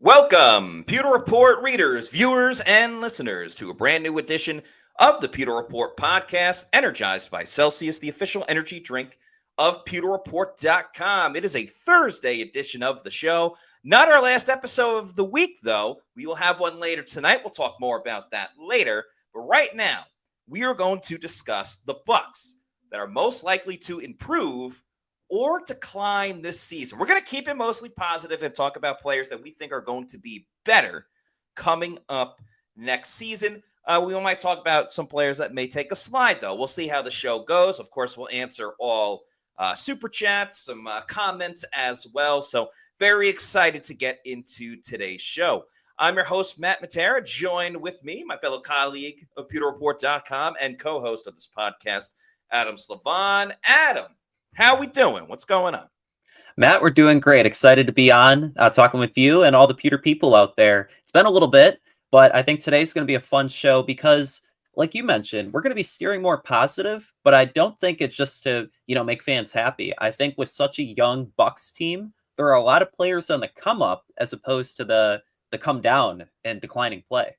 Welcome, Pewter Report readers, viewers, and listeners, to a brand new edition of the Pewter Report podcast, energized by Celsius, the official energy drink of PewterReport.com. It is a Thursday edition of the show. Not our last episode of the week, though. We will have one later tonight. We'll talk more about that later. But right now, we are going to discuss the Bucs that are most likely to improve or decline this season. We're going to keep it mostly positive and talk about players that we think are going to be better coming up next season. We might talk about some players that may take a slide, though. We'll see how the show goes. Of course, we'll answer all super chats, some comments as well. So very excited to get into today's show. I'm your host, Matt Matera, joined with me, my fellow colleague of PewterReport.com and co-host of this podcast, Adam Slavon. Adam, how we doing? What's going on? Matt, we're doing great. Excited to be on talking with you and all the Pewter people out there. It's been a little bit, but I think today's going to be a fun show because, like you mentioned, we're going to be steering more positive, but I don't think it's just to, make fans happy. I think with such a young Bucs team, there are a lot of players on the come up as opposed to the come down and declining play.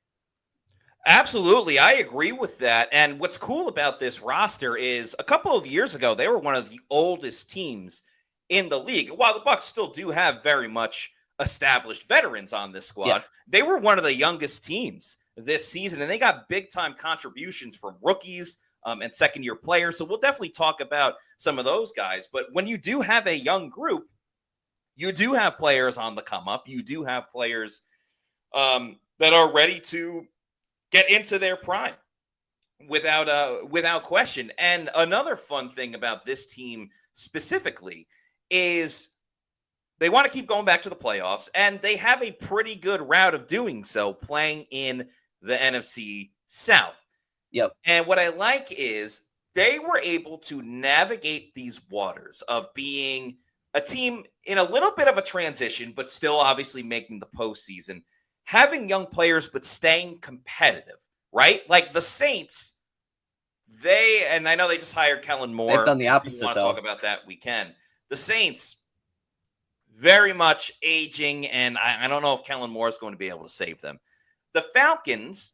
Absolutely. I agree with that. And what's cool about this roster is a couple of years ago, they were one of the oldest teams in the league. While the Bucs still do have very much established veterans on this squad, they were one of the youngest teams this season, and they got big-time contributions from rookies and second-year players. So we'll definitely talk about some of those guys. But when you do have a young group, you do have players on the come-up. You do have players that are ready to get into their prime without question. And another fun thing about this team specifically is they want to keep going back to the playoffs, and they have a pretty good route of doing so, playing in the NFC South. Yep. And what I like is they were able to navigate these waters of being a team in a little bit of a transition, but still obviously making the postseason, having young players, but staying competitive, right? Like the Saints, and I know they just hired Kellen Moore. They've done the opposite, if you want to talk about that, we can. The Saints, very much aging, and I don't know if Kellen Moore is going to be able to save them. The Falcons,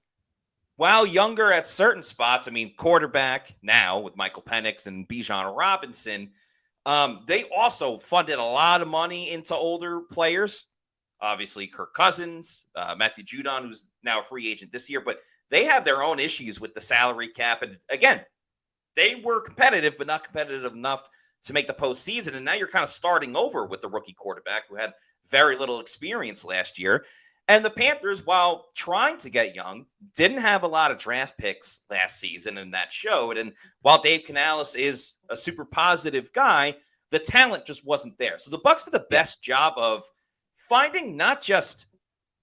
while younger at certain spots, quarterback now with Michael Penix and Bijan Robinson, they also funded a lot of money into older players. Obviously, Kirk Cousins, Matthew Judon, who's now a free agent this year, but they have their own issues with the salary cap. And again, they were competitive, but not competitive enough to make the postseason. And now you're kind of starting over with the rookie quarterback who had very little experience last year. And the Panthers, while trying to get young, didn't have a lot of draft picks last season, and that showed. And while Dave Canales is a super positive guy, the talent just wasn't there. So the Bucs did the best job of finding not just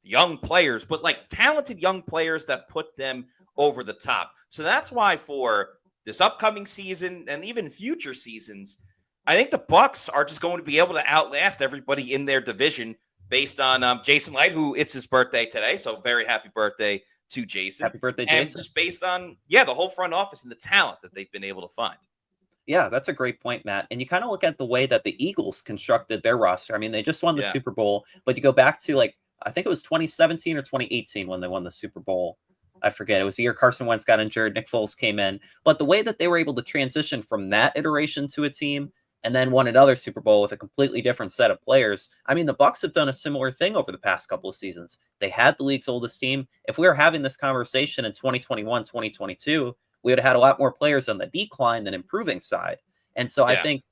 young players, but like talented young players that put them over the top. So that's why for this upcoming season and even future seasons, I think the Bucs are just going to be able to outlast everybody in their division based on Jason Light, who it's his birthday today. So very happy birthday to Jason. Happy birthday, Jason. And just based on, the whole front office and the talent that they've been able to find. Yeah, that's a great point, Matt. And you kind of look at the way that the Eagles constructed their roster. They just won the Super Bowl, but you go back to I think it was 2017 or 2018 when they won the Super Bowl. I forget. It was the year Carson Wentz got injured, Nick Foles came in. But the way that they were able to transition from that iteration to a team and then won another Super Bowl with a completely different set of players. The Bucs have done a similar thing over the past couple of seasons. They had the league's oldest team. If we were having this conversation in 2021, 2022, we would have had a lot more players on the decline than improving side. And so I think,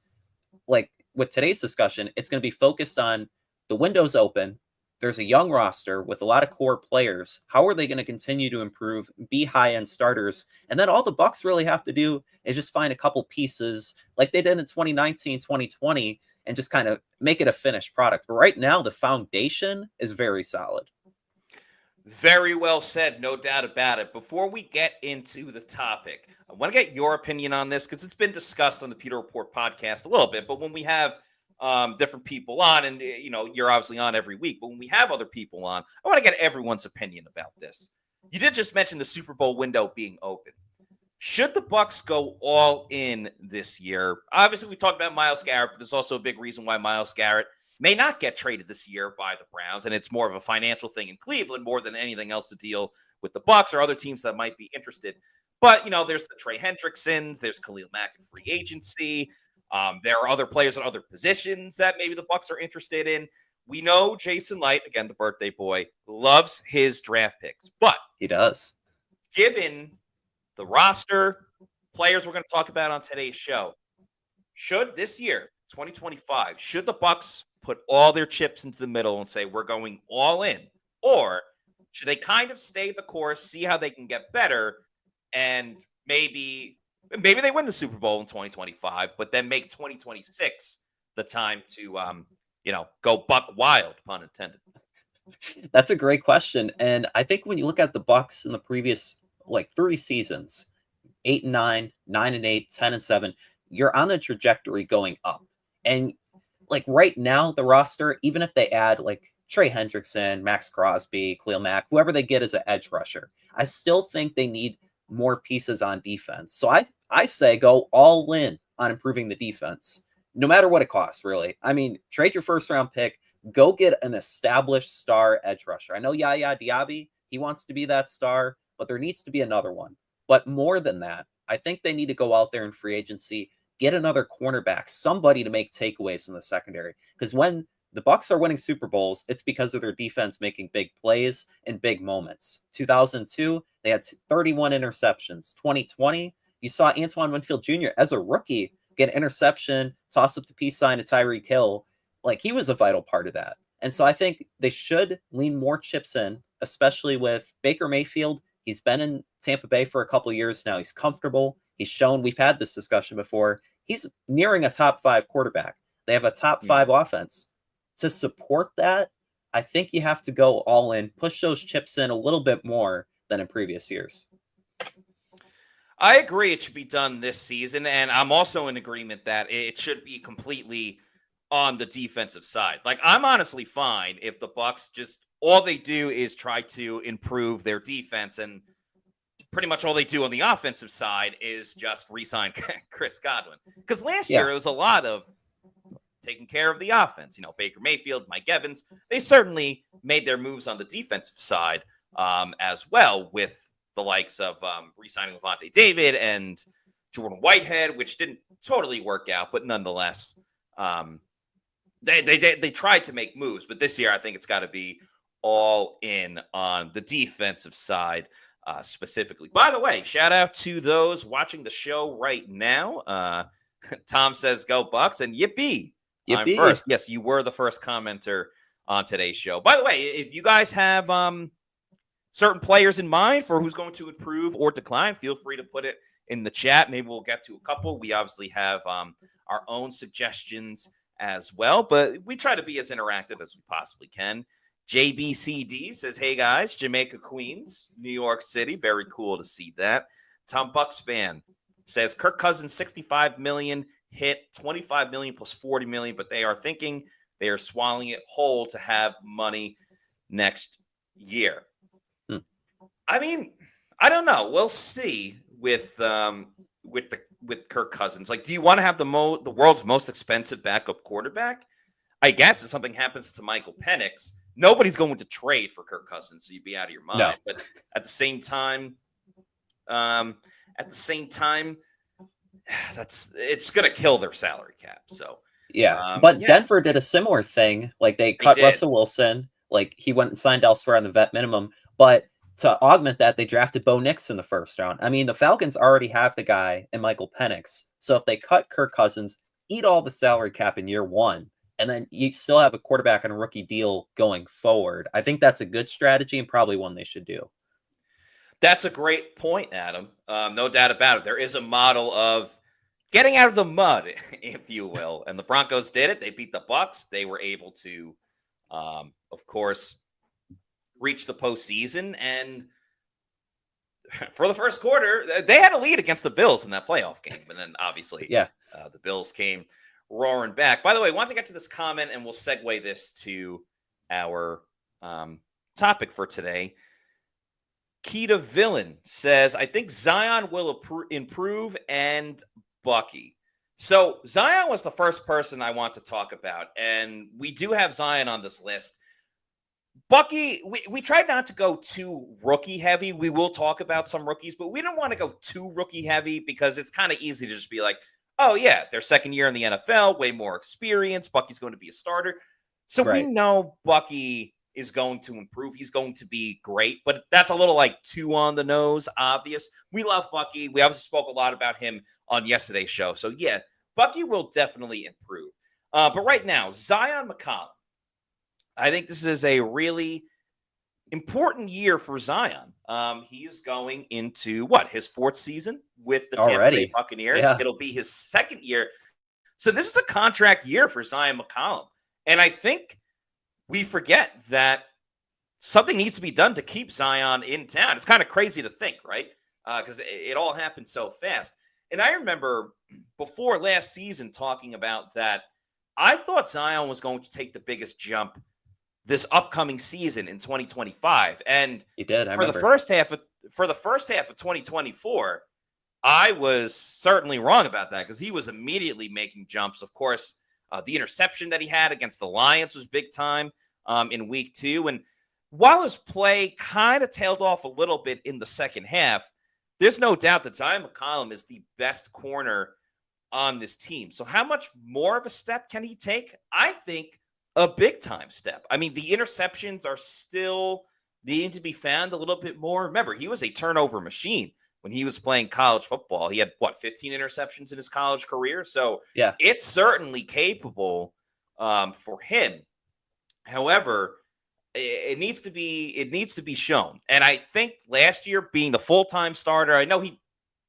with today's discussion, it's going to be focused on the window's open. There's a young roster with a lot of core players. How are they going to continue to improve, be high-end starters? And then all the Bucs really have to do is just find a couple pieces like they did in 2019, 2020, and just kind of make it a finished product. But right now, the foundation is very solid. Very well said, no doubt about it. Before we get into the topic, I want to get your opinion on this because it's been discussed on the Pewter Report podcast a little bit. But when we have different people on, and you're obviously on every week, but when we have other people on, I want to get everyone's opinion about this. You did just mention the Super Bowl window being open. Should the Bucs go all in this year? Obviously, we talked about Myles Garrett, but there's also a big reason why Myles Garrett may not get traded this year by the Browns, and it's more of a financial thing in Cleveland more than anything else to deal with the Bucs or other teams that might be interested. But, there's the Trey Hendricksons, there's Khalil Mack in free agency. There are other players at other positions that maybe the Bucs are interested in. We know Jason Light, again, the birthday boy, loves his draft picks. But he does. Given the roster, players we're going to talk about on today's show, should this year, 2025, should the Bucs put all their chips into the middle and say, we're going all in? Or should they kind of stay the course, see how they can get better, and maybe they win the Super Bowl in 2025, but then make 2026 the time to, go buck wild, pun intended? That's a great question. And I think when you look at the Bucs in the previous 3 seasons, 8-9, 9-8, 10-7, you're on the trajectory going up. And right now, the roster, even if they add Trey Hendrickson, Max Crosby, Khalil Mack, whoever they get as an edge rusher, I still think they need more pieces on defense. So I say go all in on improving the defense, no matter what it costs, really. I mean, trade your first round pick, go get an established star edge rusher. I know Yaya Diaby, he wants to be that star, but there needs to be another one. But more than that, I think they need to go out there in free agency, get another cornerback, somebody to make takeaways in the secondary. Because when the Bucs are winning Super Bowls, it's because of their defense making big plays in big moments. 2002, they had 31 interceptions. 2020, you saw Antoine Winfield Jr. as a rookie get an interception, toss up the peace sign to Tyreek Hill. He was a vital part of that. And so I think they should lean more chips in, especially with Baker Mayfield. He's been in Tampa Bay for a couple of years now. He's comfortable. He's shown, we've had this discussion before, he's nearing a top 5 quarterback. They have a top 5 offense. To support that, I think you have to go all in, push those chips in a little bit more than in previous years. I agree it should be done this season, and I'm also in agreement that it should be completely on the defensive side. I'm honestly fine if the Bucs just, all they do is try to improve their defense, and pretty much all they do on the offensive side is just re-sign Chris Godwin. Because last year it was a lot of taking care of the offense. Baker Mayfield, Mike Evans, they certainly made their moves on the defensive side as well, with the likes of re-signing Levante David and Jordan Whitehead, which didn't totally work out, but nonetheless, they tried to make moves. But this year, I think it's got to be all in on the defensive side specifically. By the way, shout out to those watching the show right now. Tom says, go Bucs, and yippee. I'm first. Yes, you were the first commenter on today's show. By the way, if you guys have certain players in mind for who's going to improve or decline, feel free to put it in the chat. Maybe we'll get to a couple. We obviously have our own suggestions as well, but we try to be as interactive as we possibly can. JBCD says, hey guys, Jamaica, Queens, New York City. Very cool to see that. Tom Bucs fan says Kirk Cousins, $65 million hit, $25 million plus $40 million, but they are thinking they are swallowing it whole to have money next year. I mean, I don't know. We'll see with Kirk Cousins. Do you want to have the world's most expensive backup quarterback? I guess if something happens to Michael Penix, nobody's going to trade for Kirk Cousins, so you'd be out of your mind. No. But at the same time, it's going to kill their salary cap. So Denver did a similar thing. They cut Russell Wilson. He went and signed elsewhere on the vet minimum, but to augment that, they drafted Bo Nix in the first round. I mean, the Falcons already have the guy in Michael Penix. So if they cut Kirk Cousins, eat all the salary cap in year 1, and then you still have a quarterback on a rookie deal going forward, I think that's a good strategy and probably one they should do. That's a great point, Adam. No doubt about it. There is a model of getting out of the mud, if you will. And the Broncos did it. They beat the Bucs. They were able to, of course, reach the postseason, and for the first quarter, they had a lead against the Bills in that playoff game, and then obviously, the Bills came roaring back. By the way, I want to get to this comment, and we'll segue this to our topic for today. Keita Villain says, I think Zion will improve and Bucky. So Zion was the first person I want to talk about, and we do have Zion on this list. Bucky, we tried not to go too rookie heavy. We will talk about some rookies, but we don't want to go too rookie heavy because it's kind of easy to just be like, oh, yeah, their second year in the NFL, way more experience. Bucky's going to be a starter. So we Right. know Bucky is going to improve. He's going to be great, but that's a little like too on the nose, obvious. We love Bucky. We obviously spoke a lot about him on yesterday's show. So, yeah, Bucky will definitely improve. But right now, Zion McCollum. I think this is a really important year for Zion. He is going into his fourth season with the Tampa Bay Already. Buccaneers. Yeah. It'll be his second year. So this is a contract year for Zion McCollum. And I think we forget that something needs to be done to keep Zion in town. It's kind of crazy to think, right? Because it all happened so fast. And I remember before last season talking about that. I thought Zion was going to take the biggest jump this upcoming season in 2025. And He did. I for the remember. first half of 2024, I was certainly wrong about that because he was immediately making jumps. Of course, the interception that he had against the Lions was big time in week 2. And while his play kind of tailed off a little bit in the second half, there's no doubt that Zion McCollum is the best corner on this team. So how much more of a step can he take? I think a big time step. I mean, the interceptions are still needing to be found a little bit more. Remember, he was a turnover machine when he was playing college football. He had 15 interceptions in his college career. So Yeah. it's certainly capable for him. However, it needs to be shown. And I think last year being the full-time starter, I know he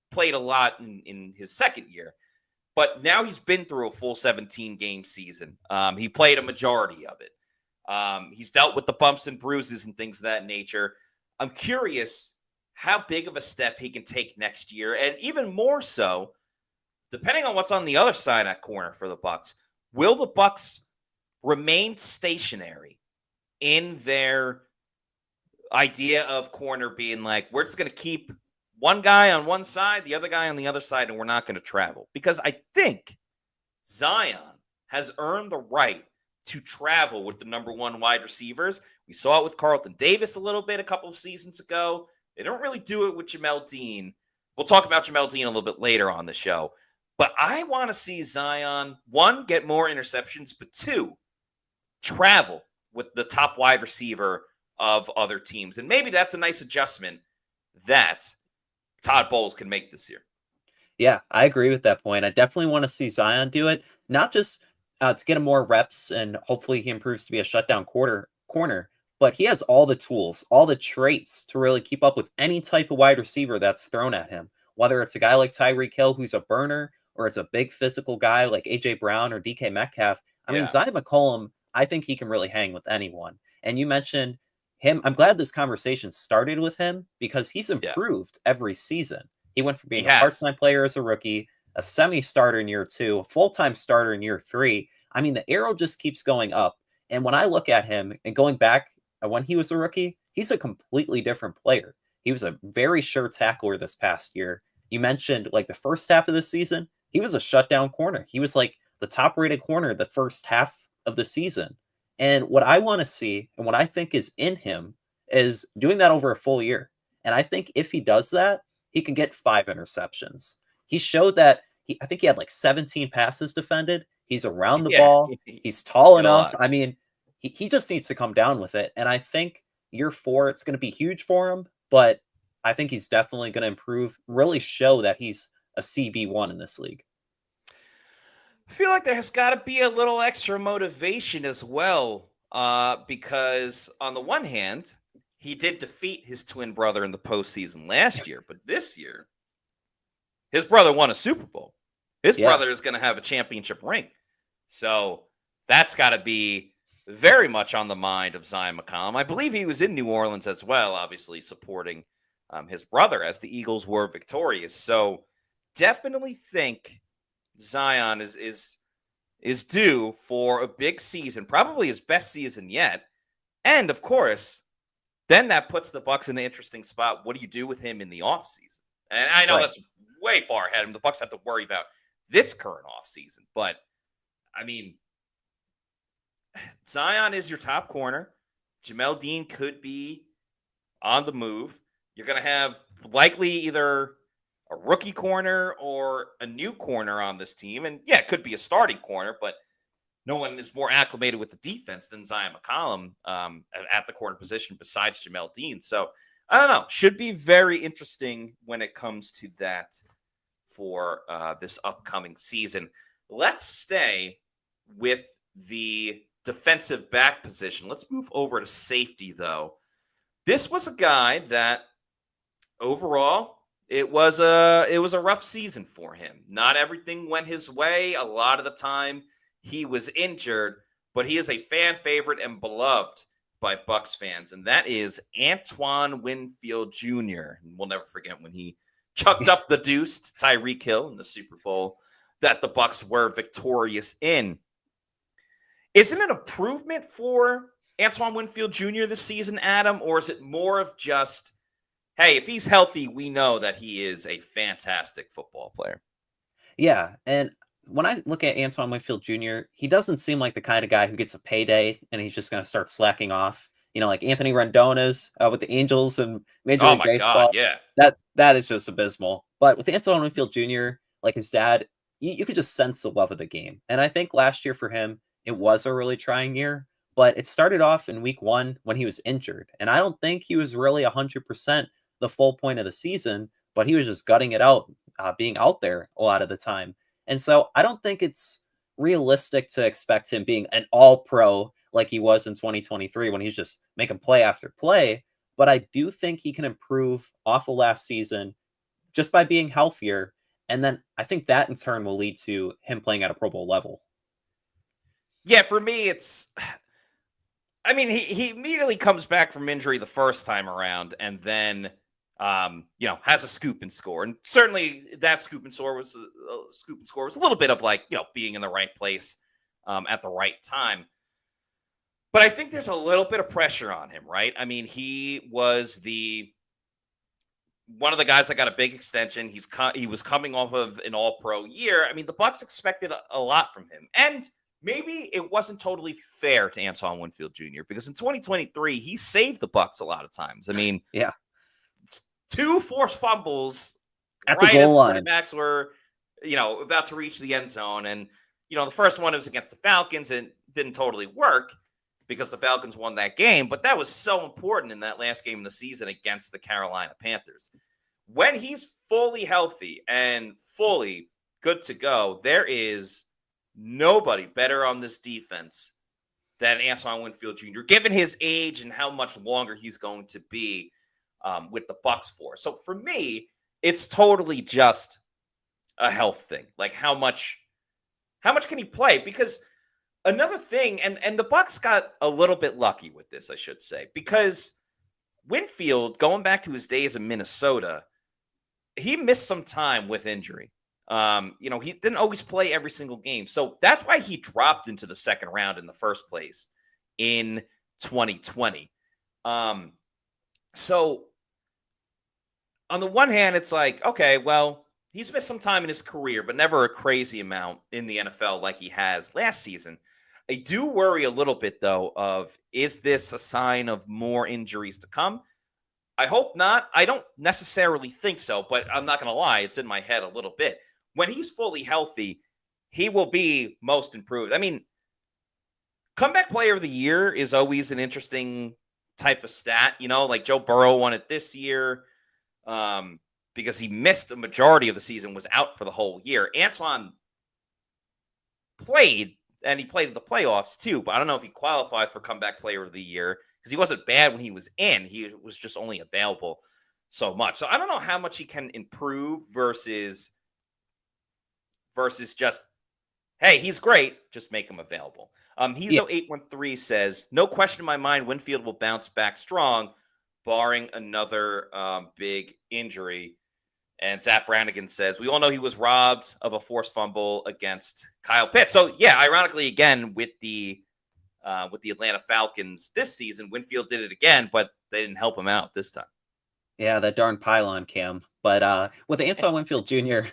played a lot in his second year, but now he's been through a full 17-game season. He played a majority of it. He's dealt with the bumps and bruises and things of that nature. I'm curious how big of a step he can take next year. And even more so, depending on what's on the other side at corner for the Bucs, will the Bucs remain stationary in their idea of corner being like, we're just going to keep one guy on one side, the other guy on the other side, and we're not going to travel? Because I think Zion has earned the right to travel with the number one wide receivers. We saw it with Carlton Davis a little bit a couple of seasons ago. They don't really do it with Jamel Dean. We'll talk about Jamel Dean a little bit later on the show. But I want to see Zion, one, get more interceptions, but two, travel with the top wide receiver of other teams. And maybe that's a nice adjustment that Todd Bowles can make this year. Yeah, I agree with that point. I definitely want to see Zion do it, not just to get him more reps and hopefully he improves to be a shutdown corner, but he has all the tools, all the traits to really keep up with any type of wide receiver that's thrown at him, whether it's a guy like Tyreek Hill who's a burner or it's a big physical guy like A.J. Brown or DK Metcalf. I mean, Zion McCollum, I think he can really hang with anyone. And you mentioned him. I'm glad this conversation started with him because he's improved every season. He went from being a part-time player as a rookie, a semi-starter in year 2, a full-time starter in year 3. I mean, the arrow just keeps going up. And when I look at him and going back when he was a rookie, he's a completely different player. He was a very sure tackler this past year. You mentioned like the first half of the season, he was a shutdown corner. He was like the top-rated corner the first half of the season. And what I want to see and what I think is in him is doing that over a full year. And I think if he does that, he can get 5 interceptions. He showed that I think he had like 17 passes defended. He's around the ball. He's tall enough. I mean, he just needs to come down with it. And I think year 4, it's going to be huge for him. But I think he's definitely going to improve, really show that he's a CB1 in this league. I feel like there has got to be a little extra motivation as well, because on the one hand, he did defeat his twin brother in the postseason last year, but this year, his brother won a Super Bowl. His brother is going to have a championship ring. So that's got to be very much on the mind of Zion McCollum. I believe he was in New Orleans as well, obviously supporting his brother as the Eagles were victorious. So definitely think Zion is due for a big season, probably his best season yet. And of course, then that puts the Bucs in an interesting spot. What do you do with him in the offseason? And I know that's way far ahead. The Bucs have to worry about this current offseason. But, I mean, Zion is your top corner. Jamel Dean could be on the move. You're going to have likely either a rookie corner or a new corner on this team. And, yeah, it could be a starting corner, but no one is more acclimated with the defense than Zion McCollum at the corner position besides Jamel Dean. So, I don't know. Should be very interesting when it comes to that for this upcoming season. Let's stay with the defensive back position. Let's move over to safety, though. This was a guy that overall it was a rough season for him. Not everything went his way. A lot of the time he was injured, but he is a fan favorite and beloved by Bucs fans, and that is Antoine Winfield Jr. And we'll never forget when he chucked up the deuce to Tyreek Hill in the Super Bowl that the Bucs were victorious in. Is it an improvement for Antoine Winfield Jr. this season, Adam, or is it more of just, hey, if he's healthy, we know that he is a fantastic football player? Yeah, and when I look at Antoine Winfield Jr., he doesn't seem like the kind of guy who gets a payday and he's just going to start slacking off. You know, like Anthony Rendona's with the Angels and Major League Baseball. God, yeah. That is just abysmal. But with Antoine Winfield Jr., like his dad, you could just sense the love of the game. And I think last year for him, it was a really trying year. But it started off in week 1 when he was injured. And I don't think he was really 100% the full point of the season, but he was just gutting it out, being out there a lot of the time. And so I don't think it's realistic to expect him being an all-pro like he was in 2023 when he's just making play after play. But I do think he can improve off of last season just by being healthier. And then I think that in turn will lead to him playing at a Pro Bowl level. Yeah, for me, I mean, he immediately comes back from injury the first time around and then has a scoop and score. And certainly that scoop and score was a little bit of like, being in the right place at the right time. But I think there's a little bit of pressure on him, right? I mean, he was one of the guys that got a big extension. He was coming off of an all-pro year. I mean, the Bucs expected a lot from him. And maybe it wasn't totally fair to Antoine Winfield Jr. because in 2023, he saved the Bucs a lot of times. I mean, yeah. 2 forced fumbles at right the as goal line. quarterbacks were, about to reach the end zone. And, the first one was against the Falcons and didn't totally work because the Falcons won that game. But that was so important in that last game of the season against the Carolina Panthers. When he's fully healthy and fully good to go, there is nobody better on this defense than Antoine Winfield Jr., given his age and how much longer he's going to be with the Bucs for. So for me, it's totally just a health thing. Like how much can he play? Because another thing, and the Bucs got a little bit lucky with this, I should say, because Winfield, going back to his days in Minnesota, he missed some time with injury. He didn't always play every single game. So that's why he dropped into the second round in the first place in 2020. So on the one hand, it's like, okay, well, he's missed some time in his career, but never a crazy amount in the NFL like he has last season. I do worry a little bit, though, of is this a sign of more injuries to come? I hope not. I don't necessarily think so, but I'm not going to lie. It's in my head a little bit. When he's fully healthy, he will be most improved. I mean, comeback player of the year is always an interesting type of stat. Like Joe Burrow won it this year because he missed a majority of the season, was out for the whole year. Antoine played, and he played in the playoffs too, but I don't know if he qualifies for comeback player of the year because he wasn't bad when he was in. He was just only available so much. So I don't know how much he can improve versus just, hey, he's great, just make him available. Hezo813 says, no question in my mind, Winfield will bounce back strong, barring another big injury. And Zach Brannigan says, we all know he was robbed of a forced fumble against Kyle Pitts. So, yeah, ironically, again, with the Atlanta Falcons this season, Winfield did it again, but they didn't help him out this time. Yeah, that darn pylon cam. But with Antoine Winfield Jr.,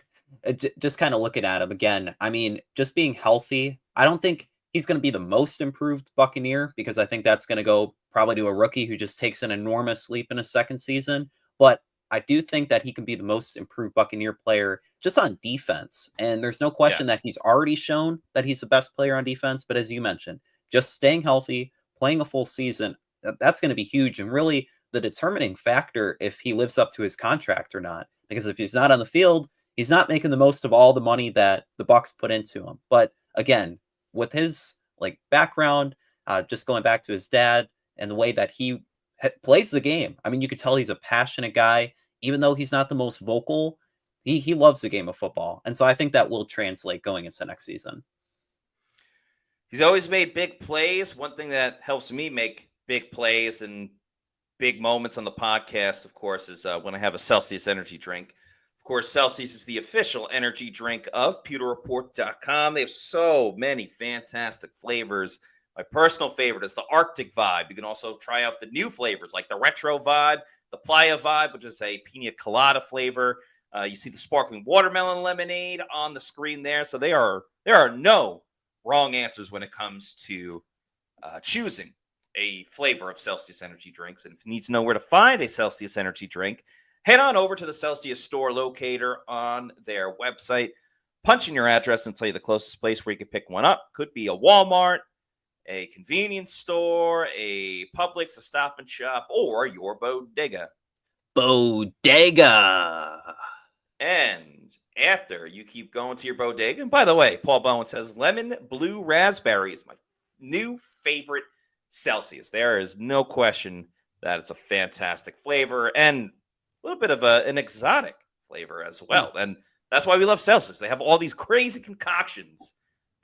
Just kind of looking at him again. I mean, just being healthy. I don't think he's going to be the most improved Buccaneer because I think that's going to go probably to a rookie who just takes an enormous leap in a second season. But I do think that he can be the most improved Buccaneer player just on defense. And there's no Yeah. question that he's already shown that he's the best player on defense. But as you mentioned, just staying healthy, playing a full season, that's going to be huge and really the determining factor if he lives up to his contract or not. Because if he's not on the field, he's not making the most of all the money that the Bucs put into him. But again, with his like background, just going back to his dad and the way that he plays the game. I mean, you could tell he's a passionate guy, even though he's not the most vocal. He loves the game of football, and so I think that will translate going into next season. He's always made big plays. One thing that helps me make big plays and big moments on the podcast, of course, is when I have a Celsius energy drink. Of course, Celsius is the official energy drink of pewterreport.com. They have so many fantastic flavors. My personal favorite is the Arctic Vibe. You can also try out the new flavors like the Retro Vibe, the Playa Vibe, which is a pina colada flavor. You see the sparkling watermelon lemonade on the screen there. So there are no wrong answers when it comes to choosing a flavor of Celsius energy drinks. And if you need to know where to find a Celsius energy drink, head on over to the Celsius store locator on their website. Punch in your address and tell you the closest place where you can pick one up. Could be a Walmart, a convenience store, a Publix, a Stop and Shop, or your bodega. Bodega. And after you keep going to your bodega, and by the way, Paul Bowen says lemon blue raspberry is my new favorite Celsius. There is no question that it's a fantastic flavor and a little bit of an exotic flavor as well. And that's why we love Celsius. They have all these crazy concoctions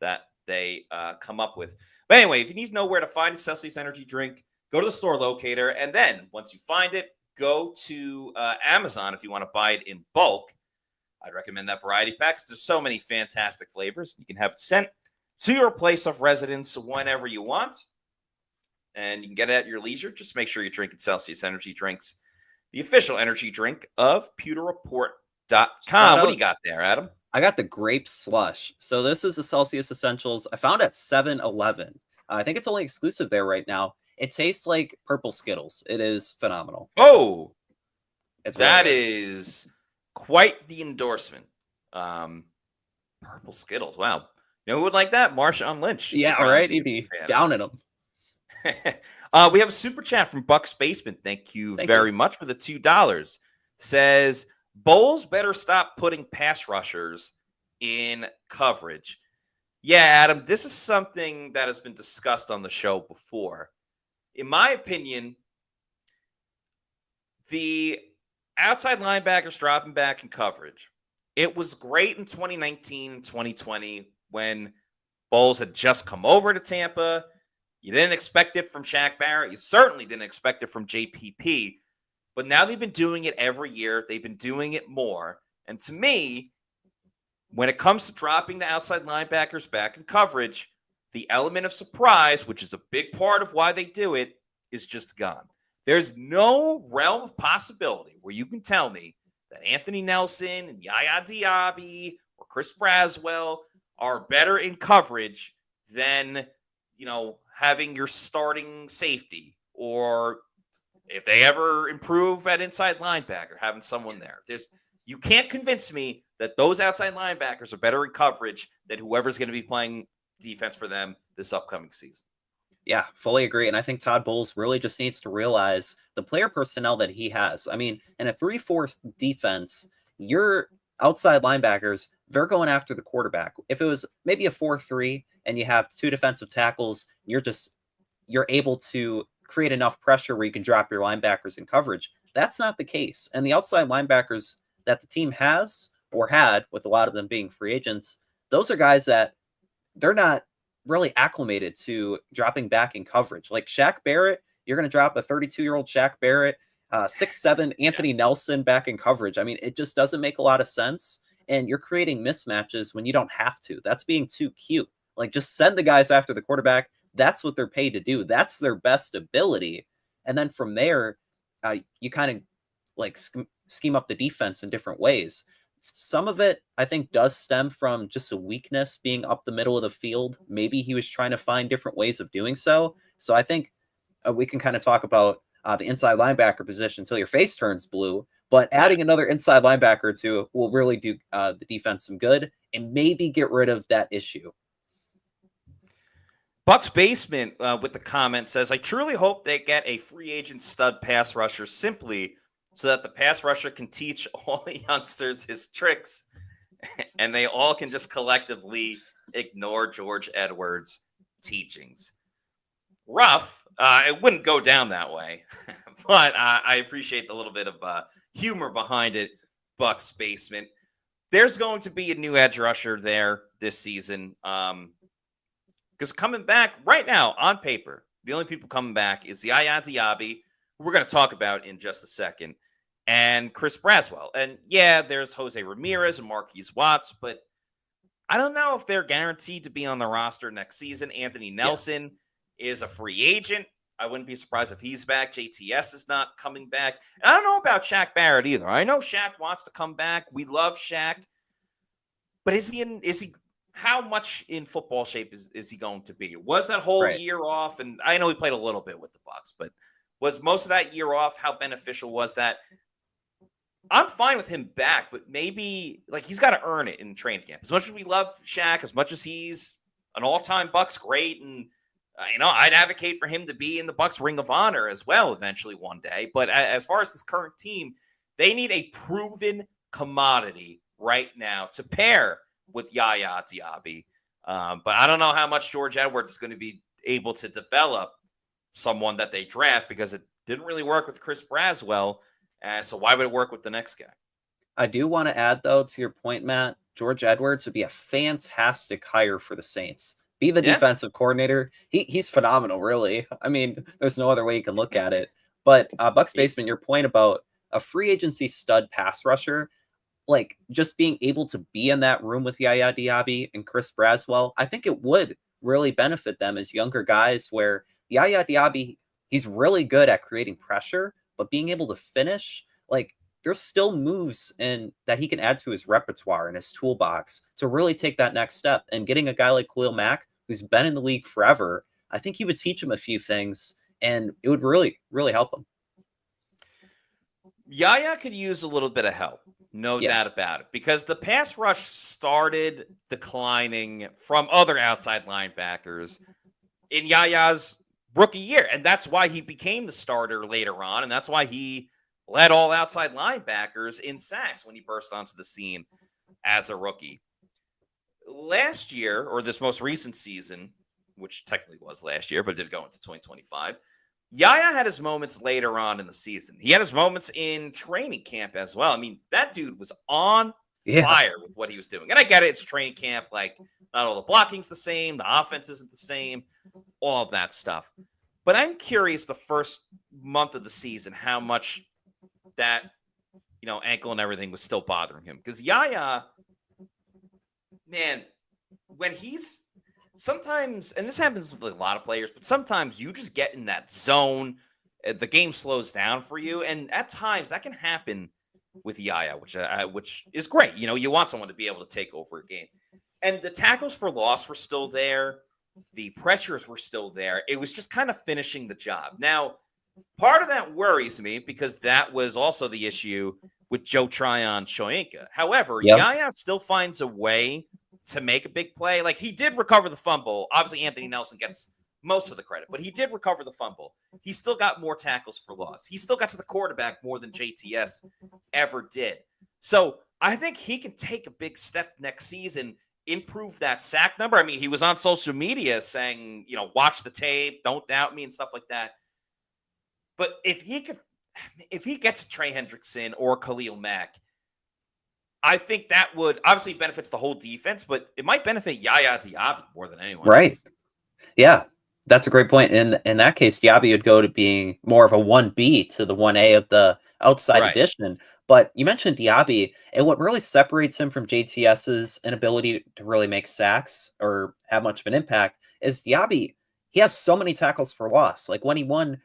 that they come up with. But anyway, if you need to know where to find a Celsius energy drink, go to the store locator. And then once you find it, go to Amazon if you want to buy it in bulk. I'd recommend that variety pack because there's so many fantastic flavors. You can have it sent to your place of residence whenever you want. And you can get it at your leisure. Just make sure you're drinking Celsius energy drinks, the official energy drink of pewterreport.com. What do you got there, Adam? I got the grape slush. So this is the Celsius Essentials. I found at 7-Eleven. I think it's only exclusive there right now. It tastes like purple Skittles. It is phenomenal. Oh, it's that really is quite the endorsement. Purple Skittles. Wow. You know who would like that? Marshawn Lynch. Yeah, all right. He'd be down in them. We have a super chat from Bucs Basement. Thank you very much for the $2. Says, Bowles better stop putting pass rushers in coverage. Yeah, Adam, this is something that has been discussed on the show before. In my opinion, the outside linebackers dropping back in coverage, it was great in 2019 and 2020 when Bowles had just come over to Tampa. You didn't expect it from Shaq Barrett. You certainly didn't expect it from JPP. But now they've been doing it every year. They've been doing it more. And to me, when it comes to dropping the outside linebackers back in coverage, the element of surprise, which is a big part of why they do it, is just gone. There's no realm of possibility where you can tell me that Anthony Nelson and Yaya Diaby or Chris Braswell are better in coverage than, having your starting safety, or if they ever improve at inside linebacker, having someone there. You can't convince me that those outside linebackers are better in coverage than whoever's going to be playing defense for them this upcoming season. Yeah, fully agree. And I think Todd Bowles really just needs to realize the player personnel that he has. I mean, in a 3-4 defense, your outside linebackers, they're going after the quarterback. If it was maybe a 4-3 and you have 2 defensive tackles, you're able to create enough pressure where you can drop your linebackers in coverage. That's not the case. And the outside linebackers that the team has or had, with a lot of them being free agents, those are guys that they're not really acclimated to dropping back in coverage. Like Shaq Barrett, you're going to drop a 32-year-old Shaq Barrett, 6'7" Anthony Nelson back in coverage. I mean, it just doesn't make a lot of sense. And you're creating mismatches when you don't have to. That's being too cute. Like, just send the guys after the quarterback. That's what they're paid to do. That's their best ability. And then from there, you kind of like scheme up the defense in different ways. some of it, I think, does stem from just a weakness being up the middle of the field. Maybe he was trying to find different ways of doing so. So I think we can kind of talk about the inside linebacker position until your face turns blue. But adding another inside linebacker to will really do the defense some good and maybe get rid of that issue. Bucs Basement with the comment says, I truly hope they get a free agent stud pass rusher simply so that the pass rusher can teach all the youngsters his tricks and they all can just collectively ignore George Edwards' teachings. Rough. It wouldn't go down that way, but I appreciate the little bit of humor behind it, Bucs Basement. There's going to be a new edge rusher there this season. Because coming back right now on paper, the only people coming back is the Yaya Diaby, who we're going to talk about in just a second, and Chris Braswell. And yeah, there's Jose Ramirez and Marquise Watts, but I don't know if they're guaranteed to be on the roster next season. Anthony Nelson is a free agent. I wouldn't be surprised if he's back. JTS is not coming back. And I don't know about Shaq Barrett either. I know Shaq wants to come back. We love Shaq. But is he how much in football shape is he going to be? Was that whole year off? And I know he played a little bit with the Bucs, but was most of that year off? How beneficial was that? I'm fine with him back, but maybe like he's got to earn it in training camp. As much as we love Shaq, as much as he's an all-time Bucs great, and I'd advocate for him to be in the Bucs Ring of Honor as well eventually one day. But as far as this current team, they need a proven commodity right now to pair with Yaya Diaby. But I don't know how much George Edwards is going to be able to develop someone that they draft because it didn't really work with Chris Braswell. So why would it work with the next guy? I do want to add, though, to your point, Matt, George Edwards would be a fantastic hire for the Saints. Be the defensive coordinator. He's phenomenal, really. I mean, there's no other way you can look at it. But Bucs Basement, your point about a free agency stud pass rusher, like just being able to be in that room with Yaya Diaby and Chris Braswell, I think it would really benefit them as younger guys where Yaya Diaby, he's really good at creating pressure, but being able to finish, like there's still moves that he can add to his repertoire and his toolbox to really take that next step. And getting a guy like Khalil Mack, who's been in the league forever, I think he would teach him a few things and it would really, really help him. Yaya could use a little bit of help. No doubt about it, because the pass rush started declining from other outside linebackers in Yaya's rookie year. And that's why he became the starter later on. And that's why he led all outside linebackers in sacks when he burst onto the scene as a rookie. Last year, or this most recent season, which technically was last year, but did go into 2025, Yaya had his moments later on in the season. He had his moments in training camp as well. I mean, that dude was on fire with what he was doing. And I get it. It's training camp. Like, not all the blocking's the same. The offense isn't the same. All of that stuff. But I'm curious the first month of the season, how much that, ankle and everything was still bothering him. Because Yaya, man, when he's sometimes, and this happens with a lot of players, but sometimes you just get in that zone, the game slows down for you, and at times that can happen with Yaya, which is great. You want someone to be able to take over a game. And the tackles for loss were still there. The pressures were still there. It was just kind of finishing the job. Now, part of that worries me because that was also the issue with Joe Tryon-Shoyinka. However, Yaya still finds a way to make a big play. Like, he did recover the fumble. Obviously, Anthony Nelson gets most of the credit, but he did recover the fumble. He still got more tackles for loss. He still got to the quarterback more than JTS ever did. So I think he can take a big step next season, improve that sack number. I mean, he was on social media saying, watch the tape, don't doubt me and stuff like that. But if he gets Trey Hendrickson or Khalil Mack, I think that would obviously benefits the whole defense, but it might benefit Yaya Diaby more than anyone else. Yeah, that's a great point. In that case, Diaby would go to being more of a 1B to the 1A of the outside addition. But you mentioned Diaby, and what really separates him from JTS's inability to really make sacks or have much of an impact is Diaby. He has so many tackles for loss. Like when he won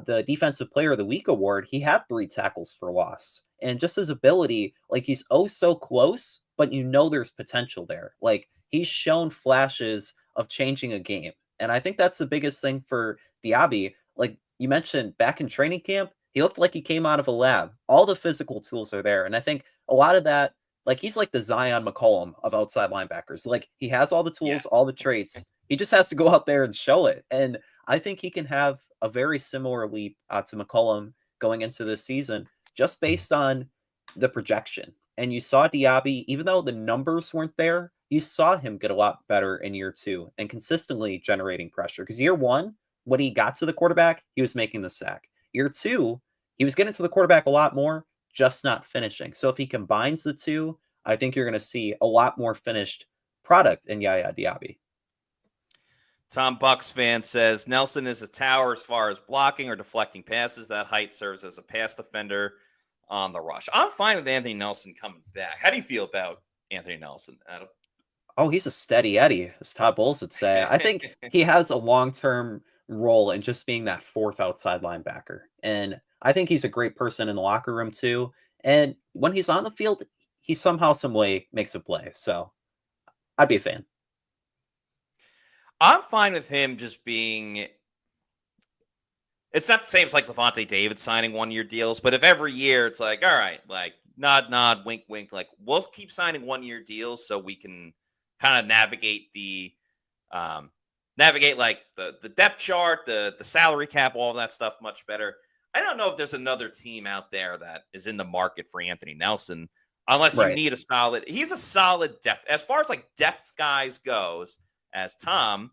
the Defensive Player of the Week award, he had 3 tackles for loss. And just his ability, like he's oh so close, but there's potential there. Like he's shown flashes of changing a game. And I think that's the biggest thing for Diaby. Like you mentioned back in training camp, he looked like he came out of a lab. All the physical tools are there. And I think a lot of that, like he's like the Zion McCollum of outside linebackers. Like he has all the tools, all the traits. He just has to go out there and show it. And I think he can have a very similar leap to McCollum going into this season, just based on the projection. And you saw Diaby, even though the numbers weren't there, you saw him get a lot better in year 2 and consistently generating pressure. Because year 1, when he got to the quarterback, he was making the sack. Year 2, he was getting to the quarterback a lot more, just not finishing. So if he combines the two, I think you're going to see a lot more finished product in Yaya Diaby. Tom Bucs fan says Nelson is a tower as far as blocking or deflecting passes. That height serves as a pass defender on the rush. I'm fine with Anthony Nelson coming back. How do you feel about Anthony Nelson, Adam? Oh, he's a steady Eddie, as Todd Bowles would say. I think he has a long-term role in just being that 4th outside linebacker. And I think he's a great person in the locker room too. And when he's on the field, he somehow, some way makes a play. So I'd be a fan. I'm fine with him just being. It's not the same as like Levante David signing 1-year deals, but if every year it's like, all right, like nod, wink, wink, like we'll keep signing 1-year deals so we can kind of navigate like the depth chart, the salary cap, all that stuff much better. I don't know if there's another team out there that is in the market for Anthony Nelson, unless you need a solid. He's a solid depth as far as like depth guys goes. As Tom,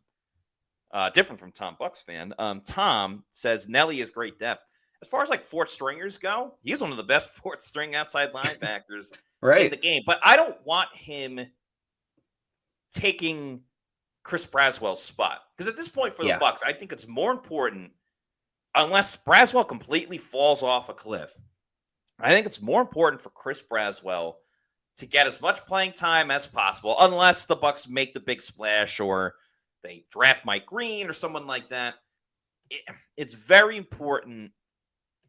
different from Tom Bucs fan, Tom says Nelly is great depth. As far as like 4th stringers go, he's one of the best 4th string outside linebackers in the game. But I don't want him taking Chris Braswell's spot. Because at this point for the Bucs, I think it's more important, unless Braswell completely falls off a cliff, I think it's more important for Chris Braswell to get as much playing time as possible, unless the Bucs make the big splash or they draft Mike Green or someone like that. It's very important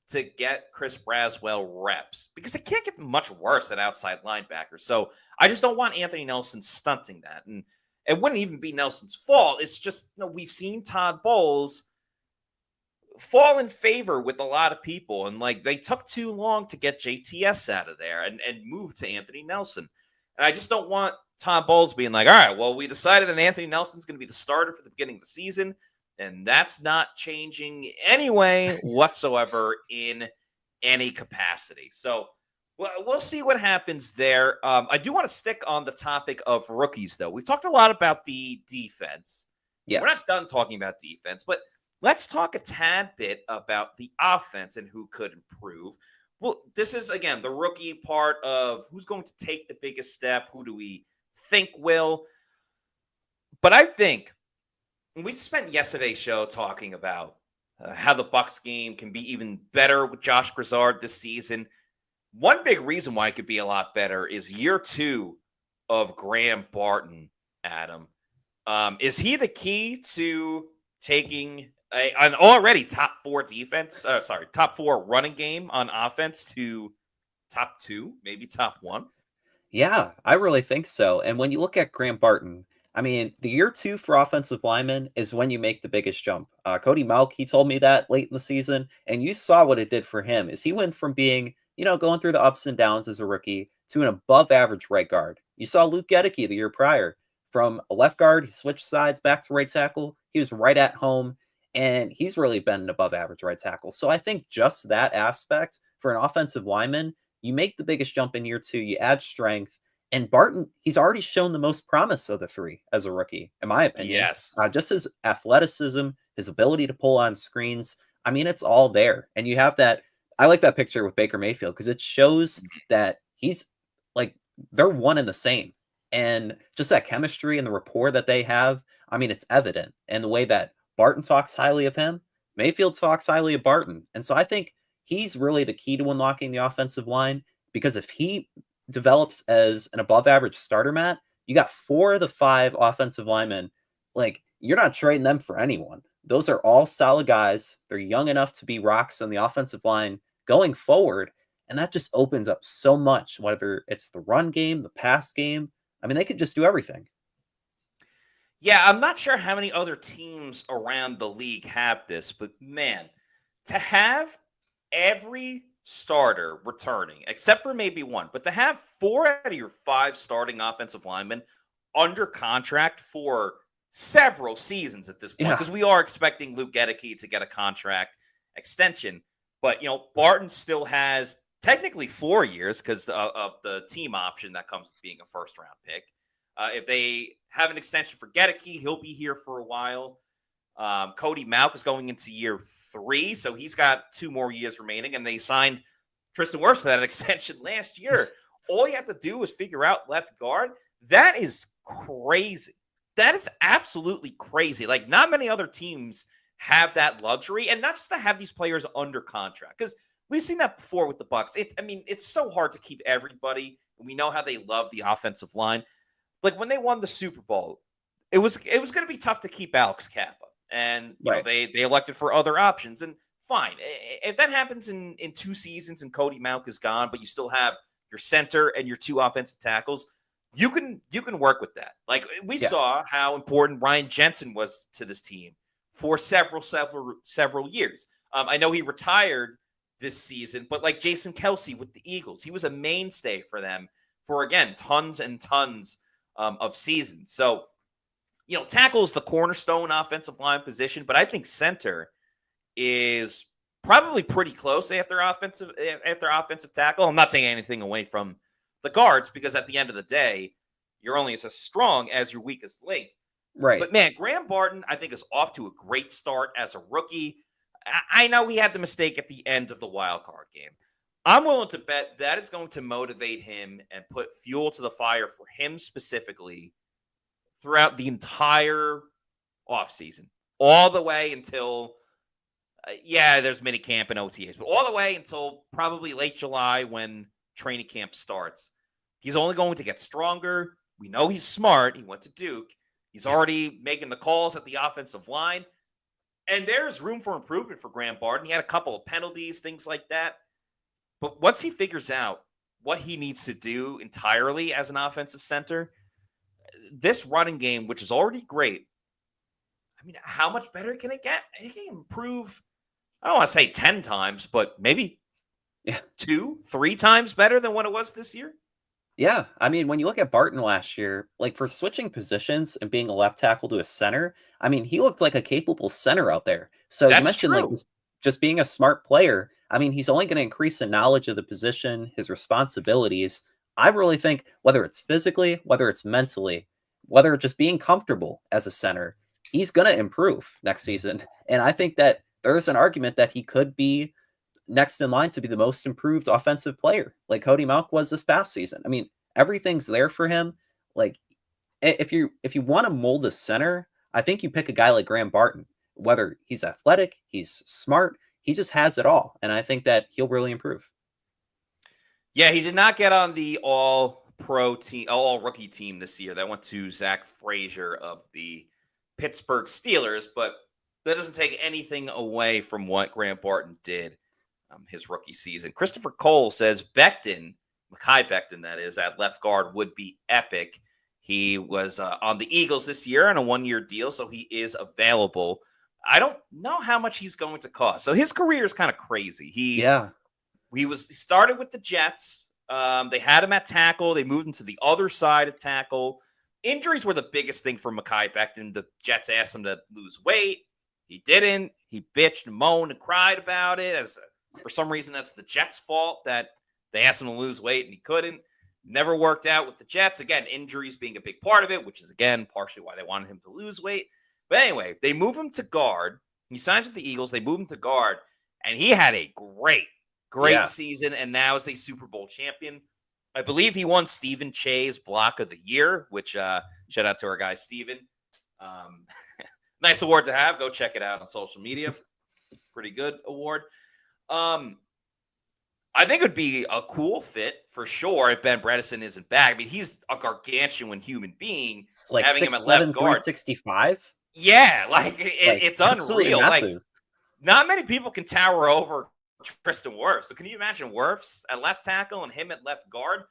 to get Chris Braswell reps because it can't get much worse at outside linebacker. So I just don't want Anthony Nelson stunting that. And it wouldn't even be Nelson's fault. It's just, we've seen Todd Bowles fall in favor with a lot of people. And like they took too long to get JTS out of there and move to Anthony Nelson. And I just don't want Todd Bowles being like, all right, well, we decided that Anthony Nelson's going to be the starter for the beginning of the season. And that's not changing anyway whatsoever in any capacity. So we'll see what happens there. I do want to stick on the topic of rookies, though. We've talked a lot about the defense. Yes. We're not done talking about defense, but let's talk a tad bit about the offense and who could improve. Well, this is, again, the rookie part of who's going to take the biggest step. Who do we think will? But I think we spent yesterday's show talking about how the Bucs game can be even better with Josh Grizzard this season. One big reason why it could be a lot better is year 2 of Graham Barton, Adam. Is he the key to taking an already top 4 defense, top 4 running game on offense to top 2, maybe top 1? Yeah, I really think so. And when you look at Graham Barton, I mean, the year 2 for offensive linemen is when you make the biggest jump. Cody Malk, he told me that late in the season, and you saw what it did for him. Is he went from being, going through the ups and downs as a rookie to an above-average right guard. You saw Luke Gedeke the year prior. From a left guard, he switched sides back to right tackle. He was right at home, and he's really been an above-average right tackle. So I think just that aspect for an offensive lineman, you make the biggest jump in year 2, you add strength, and Barton, he's already shown the most promise of the 3 as a rookie, in my opinion. Yes. Just his athleticism, his ability to pull on screens. I mean, it's all there. And you have that. I like that picture with Baker Mayfield because it shows that he's like, they're one and the same. And just that chemistry and the rapport that they have, I mean, it's evident. And the way that Barton talks highly of him, Mayfield talks highly of Barton. And so I think he's really the key to unlocking the offensive line because if he develops as an above average starter, Matt, you got 4 of the 5 offensive linemen. Like, you're not trading them for anyone. those are all solid guys. They're young enough to be rocks on the offensive line going forward. And that just opens up so much, whether it's the run game, the pass game. I mean, they could just do everything. Yeah, I'm not sure how many other teams around the league have this, but man, to have every starter returning, except for maybe one, but to have 4 out of your 5 starting offensive linemen under contract for several seasons at this point, Yeah. because we are expecting Luke Gedeke to get a contract extension. But, Barton still has technically 4 years because of the team option that comes with being a first-round pick. If they have an extension for Gedeke, he'll be here for a while. Cody Mauch is going into year 3, so he's got 2 more years remaining, and they signed Tristan Wirfs to that extension last year. All you have to do is figure out left guard. That is crazy. That is absolutely crazy. Like, not many other teams have that luxury, and not just to have these players under contract, because we've seen that before with the Bucs. It's so hard to keep everybody, and we know how they love the offensive line. Like, when they won the Super Bowl, it was going to be tough to keep Alex Kappa. And they elected for other options. And fine, if that happens in 2 seasons and Cody Mauch is gone, but you still have your center and your 2 offensive tackles, you can work with that. Like, we saw how important Ryan Jensen was to this team for several years. I know he retired this season, but like Jason Kelsey with the Eagles, he was a mainstay for them for, again, tons and tons of seasons. So, tackle is the cornerstone offensive line position, but I think center is probably pretty close after offensive tackle. I'm not taking anything away from the guards, because at the end of the day, you're only as strong as your weakest link. Right. But man, Graham Barton, I think, is off to a great start as a rookie. I know he had the mistake at the end of the wild card game. I'm willing to bet that is going to motivate him and put fuel to the fire for him specifically throughout the entire offseason, all the way until, there's mini camp and OTAs, but all the way until probably late July when training camp starts. He's only going to get stronger. We know he's smart. He went to Duke. He's already making the calls at the offensive line. And there's room for improvement for Graham Barton. He had a couple of penalties, things like that. But once he figures out what he needs to do entirely as an offensive center, this running game, which is already great, I mean, how much better can it get? It can improve, I don't want to say 10 times, but maybe 2-3 times better than what it was this year. Yeah, I mean, when you look at Barton last year, like, for switching positions and being a left tackle to a center, I mean, he looked like a capable center out there. So you mentioned like just being a smart player. I mean, he's only going to increase the knowledge of the position, his responsibilities. I really think whether it's physically, whether it's mentally, whether it's just being comfortable as a center, he's going to improve next season. And I think that there's an argument that he could be next in line to be the most improved offensive player, like Cody Mauch was this past season. I mean, everything's there for him. Like, if you want to mold a center, I think you pick a guy like Graham Barton. Whether he's athletic, he's smart, he just has it all, and I think that he'll really improve. Yeah, he did not get on the all-pro team, all-rookie team this year. That went to Zach Frazier of the Pittsburgh Steelers, but that doesn't take anything away from what Graham Barton did his rookie season. Christopher Cole says Mekhi Becton, that is, at left guard would be epic. He was on the Eagles this year on a 1-year deal, so he is available. I don't know how much he's going to cost. So his career is kind of crazy. He started with the Jets. They had him at tackle. They moved him to the other side of tackle. Injuries were the biggest thing for Mekhi Becton. The Jets asked him to lose weight. He didn't. He bitched and moaned and cried about it. For some reason, that's the Jets' fault that they asked him to lose weight and he couldn't. Never worked out with the Jets. Again, injuries being a big part of it, which is, again, partially why they wanted him to lose weight. But anyway, they move him to guard. He signs with the Eagles. They move him to guard, and he had a great season, and now is a Super Bowl champion. I believe he won Stephen Che's Block of the Year, which shout out to our guy, Stephen. Nice award to have. Go check it out on social media. Pretty good award. I think it would be a cool fit for sure if Ben Bredesen isn't back. I mean, he's a gargantuan human being. Like having him at left guard. 365. Yeah, like Like it's absolutely unreal. Like massive. not many people can tower over Tristan Wirfs. So can you imagine Wirfs at left tackle and him at left guard?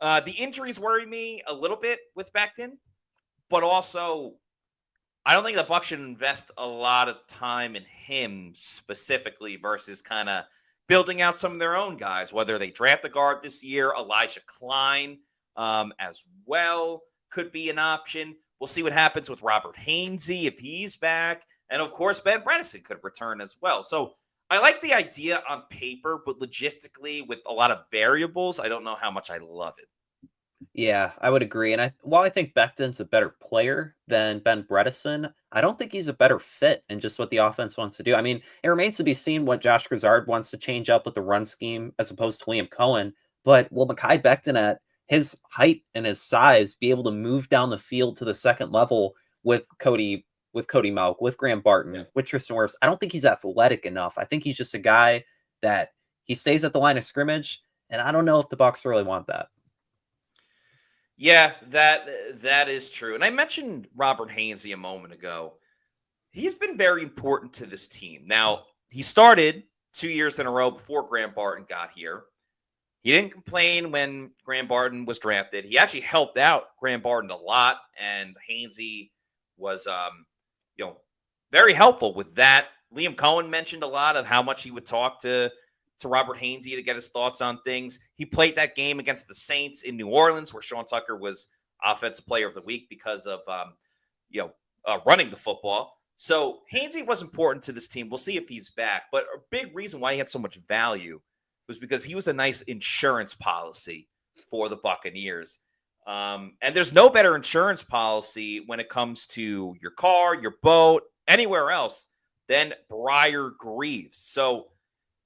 The injuries worry me a little bit with Becton, but also I don't think the Bucs should invest a lot of time in him specifically versus kind of building out some of their own guys, whether they draft a guard this year. Elijah Klein as well could be an option. We'll see what happens with Robert Hainsey if he's back. And of course, Ben Bredesen could return as well. So I like the idea on paper, but logistically, with a lot of variables, I don't know how much I love it. Yeah, I would agree. And while I think Becton's a better player than Ben Bredesen, I don't think he's a better fit in just what the offense wants to do. I mean, it remains to be seen what Josh Grizzard wants to change up with the run scheme as opposed to Liam Cohen. But will Mekhi Becton at his height and his size be able to move down the field to the second level with Cody Mauch, with Graham Barton, with Tristan Wirfs? I don't think he's athletic enough. I think he's just a guy that he stays at the line of scrimmage, and I don't know if the Bucs really want that. Yeah, that is true. And I mentioned Robert Hainsey a moment ago. He's been very important to this team. Now, he started 2 years in a row before Graham Barton got here. He didn't complain when Graham Barton was drafted. He actually helped out Graham Barton a lot, and Hainsey was very helpful with that. Liam Cohen mentioned a lot of how much he would talk to Robert Hainsey to get his thoughts on things. He played that game against the Saints in New Orleans where Sean Tucker was Offensive Player of the Week because of running the football. So Hainsey was important to this team. We'll see if he's back. But a big reason why he had so much value was because he was a nice insurance policy for the Buccaneers. And there's no better insurance policy when it comes to your car, your boat, anywhere else than Briar Greaves. So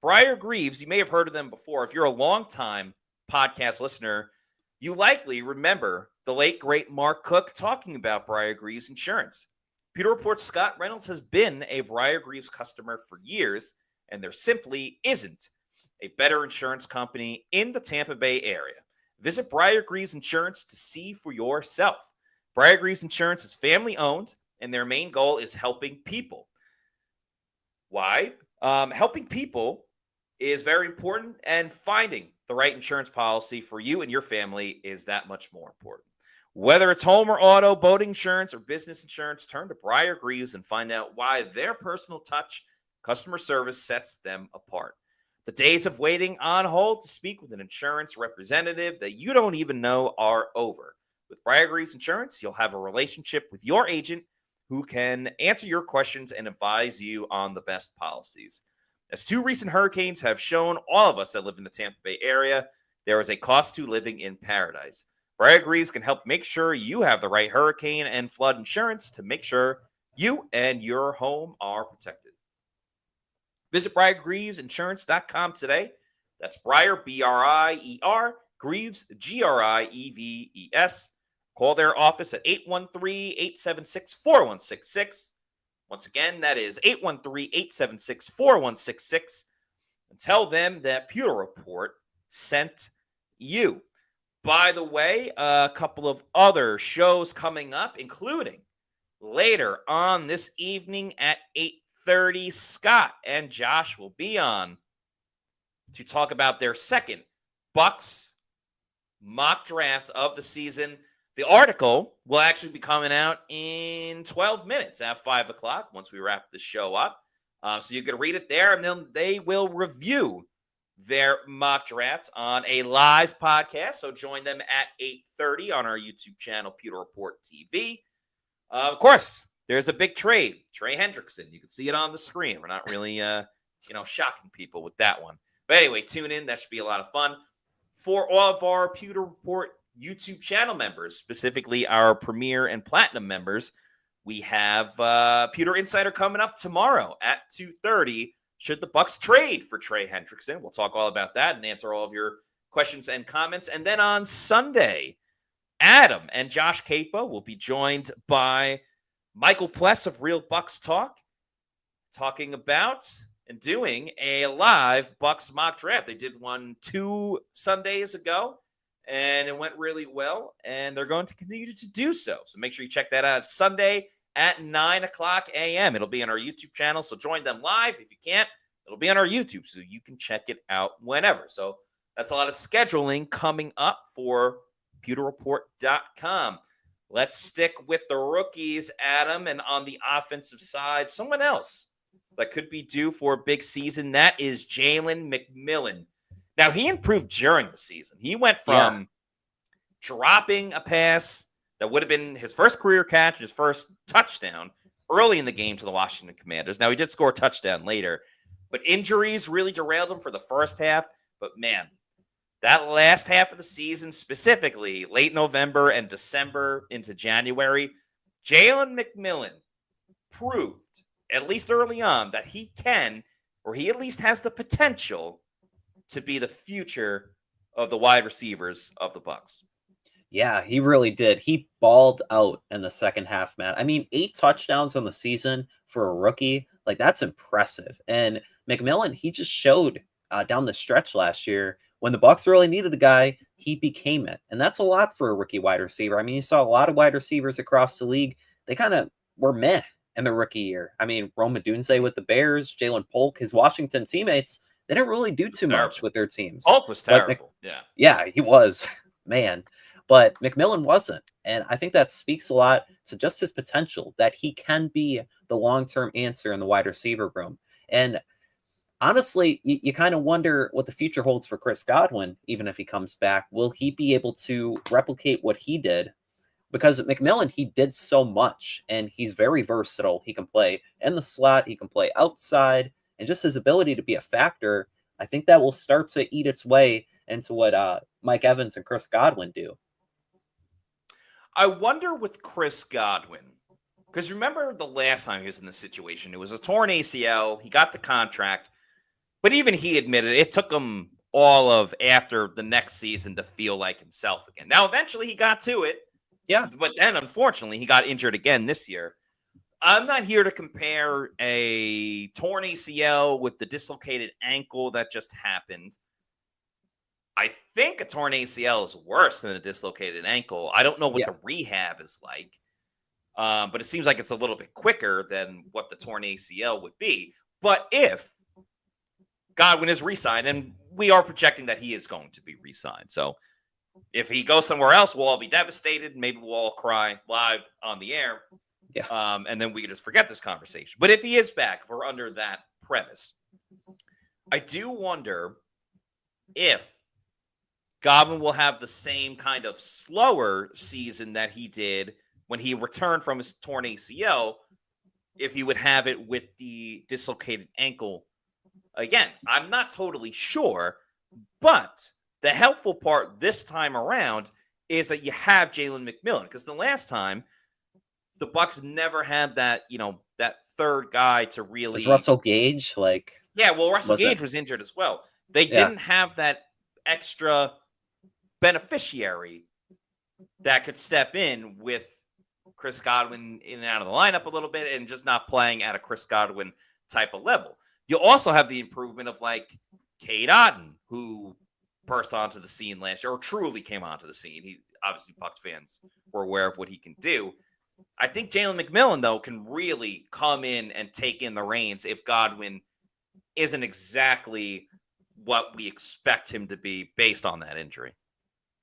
Briar Greaves, you may have heard of them before. If you're a longtime podcast listener, you likely remember the late, great Mark Cook talking about Briar Greaves Insurance. Pewter Report's Scott Reynolds has been a Briar Greaves customer for years, and there simply isn't a better insurance company in the Tampa Bay area. Visit Briar Greaves Insurance to see for yourself. Briar Greaves Insurance is family-owned, and their main goal is helping people. Why? Helping people is very important, and finding the right insurance policy for you and your family is that much more important. Whether it's home or auto, boat insurance, or business insurance, turn to Briar Greaves and find out why their personal touch customer service sets them apart. The days of waiting on hold to speak with an insurance representative that you don't even know are over. With Briar Greaves Insurance, you'll have a relationship with your agent who can answer your questions and advise you on the best policies. As 2 recent hurricanes have shown all of us that live in the Tampa Bay area, there is a cost to living in paradise. Briar Greaves can help make sure you have the right hurricane and flood insurance to make sure you and your home are protected. Visit BriarGreavesInsurance.com today. That's Briar, B-R-I-E-R, Greaves, G-R-I-E-V-E-S. Call their office at 813-876-4166. Once again, that is 813-876-4166. And tell them that Pewter Report sent you. By the way, a couple of other shows coming up, including later on this evening at 8:30, Scott and Josh will be on to talk about their second Bucs mock draft of the season. The article will actually be coming out in 12 minutes at 5 o'clock once we wrap the show up. So you can read it there, and then they will review their mock draft on a live podcast. So join them at 8:30 on our YouTube channel, Pewter Report TV. Of course, there's a big trade. Trey Hendrickson. You can see it on the screen. We're not really, shocking people with that one. But anyway, tune in. That should be a lot of fun. For all of our Pewter Report YouTube channel members, specifically our Premier and Platinum members, we have Pewter Insider coming up tomorrow at 2:30. Should the Bucs trade for Trey Hendrickson? We'll talk all about that and answer all of your questions and comments. And then on Sunday, Adam and Josh Capo will be joined by Michael Pless of Real Bucs Talk, talking about and doing a live Bucs mock draft. They did one 2 Sundays ago, and it went really well, and they're going to continue to do so. So make sure you check that out Sunday at 9 o'clock a.m. It'll be on our YouTube channel, so join them live. If you can't, it'll be on our YouTube, so you can check it out whenever. So that's a lot of scheduling coming up for pewterreport.com. Let's stick with the rookies, Adam, and on the offensive side, someone else that could be due for a big season. That is Jalen McMillan. Now, he improved during the season. He went from dropping a pass that would have been his first career catch, his first touchdown early in the game to the Washington Commanders. Now, he did score a touchdown later, but injuries really derailed him for the first half. But, man, that last half of the season, specifically late November and December into January, Jalen McMillan proved, at least early on, that he can, or he at least has the potential to be the future of the wide receivers of the Bucs. Yeah, he really did. He balled out in the second half, man. I mean, 8 touchdowns on the season for a rookie. Like, that's impressive. And McMillan, he just showed down the stretch last year when the Bucs really needed a guy, he became it. And that's a lot for a rookie wide receiver. I mean, you saw a lot of wide receivers across the league. They kind of were meh in the rookie year. I mean, Rome Odunze with the Bears, Jalen Polk, his Washington teammates, they didn't really do too much with their teams. Polk was terrible. Yeah, he was, man. But McMillan wasn't. And I think that speaks a lot to just his potential, that he can be the long-term answer in the wide receiver room. And honestly, you kind of wonder what the future holds for Chris Godwin, even if he comes back. Will he be able to replicate what he did? Because at McMillan, he did so much, and he's very versatile. He can play in the slot, he can play outside, and just his ability to be a factor, I think that will start to eat its way into what Mike Evans and Chris Godwin do. I wonder with Chris Godwin, because remember the last time he was in this situation, it was a torn ACL. He got the contract, but even he admitted it took him all of after the next season to feel like himself again. Now, eventually he got to it. Yeah. But then, unfortunately, he got injured again this year. I'm not here to compare a torn ACL with the dislocated ankle that just happened. I think a torn ACL is worse than a dislocated ankle. I don't know what the rehab is like, but it seems like it's a little bit quicker than what the torn ACL would be. But if Godwin is re-signed, and we are projecting that he is going to be re-signed. So if he goes somewhere else, we'll all be devastated. Maybe we'll all cry live on the air. Yeah. And then we can just forget this conversation. But if he is back, if we're under that premise, I do wonder if Godwin will have the same kind of slower season that he did when he returned from his torn ACL, if he would have it with the dislocated ankle again. I'm not totally sure, but the helpful part this time around is that you have Jalen McMillan, because the last time the Bucs never had that, that third guy to really. Was Russell Gage Russell Gage was injured as well. They didn't have that extra beneficiary that could step in with Chris Godwin in and out of the lineup a little bit and just not playing at a Chris Godwin type of level. You also have the improvement of like Cade Otton, who burst onto the scene last year, or truly came onto the scene. He obviously, Bucs fans were aware of what he can do. I think Jalen McMillan, though, can really come in and take in the reins if Godwin isn't exactly what we expect him to be based on that injury.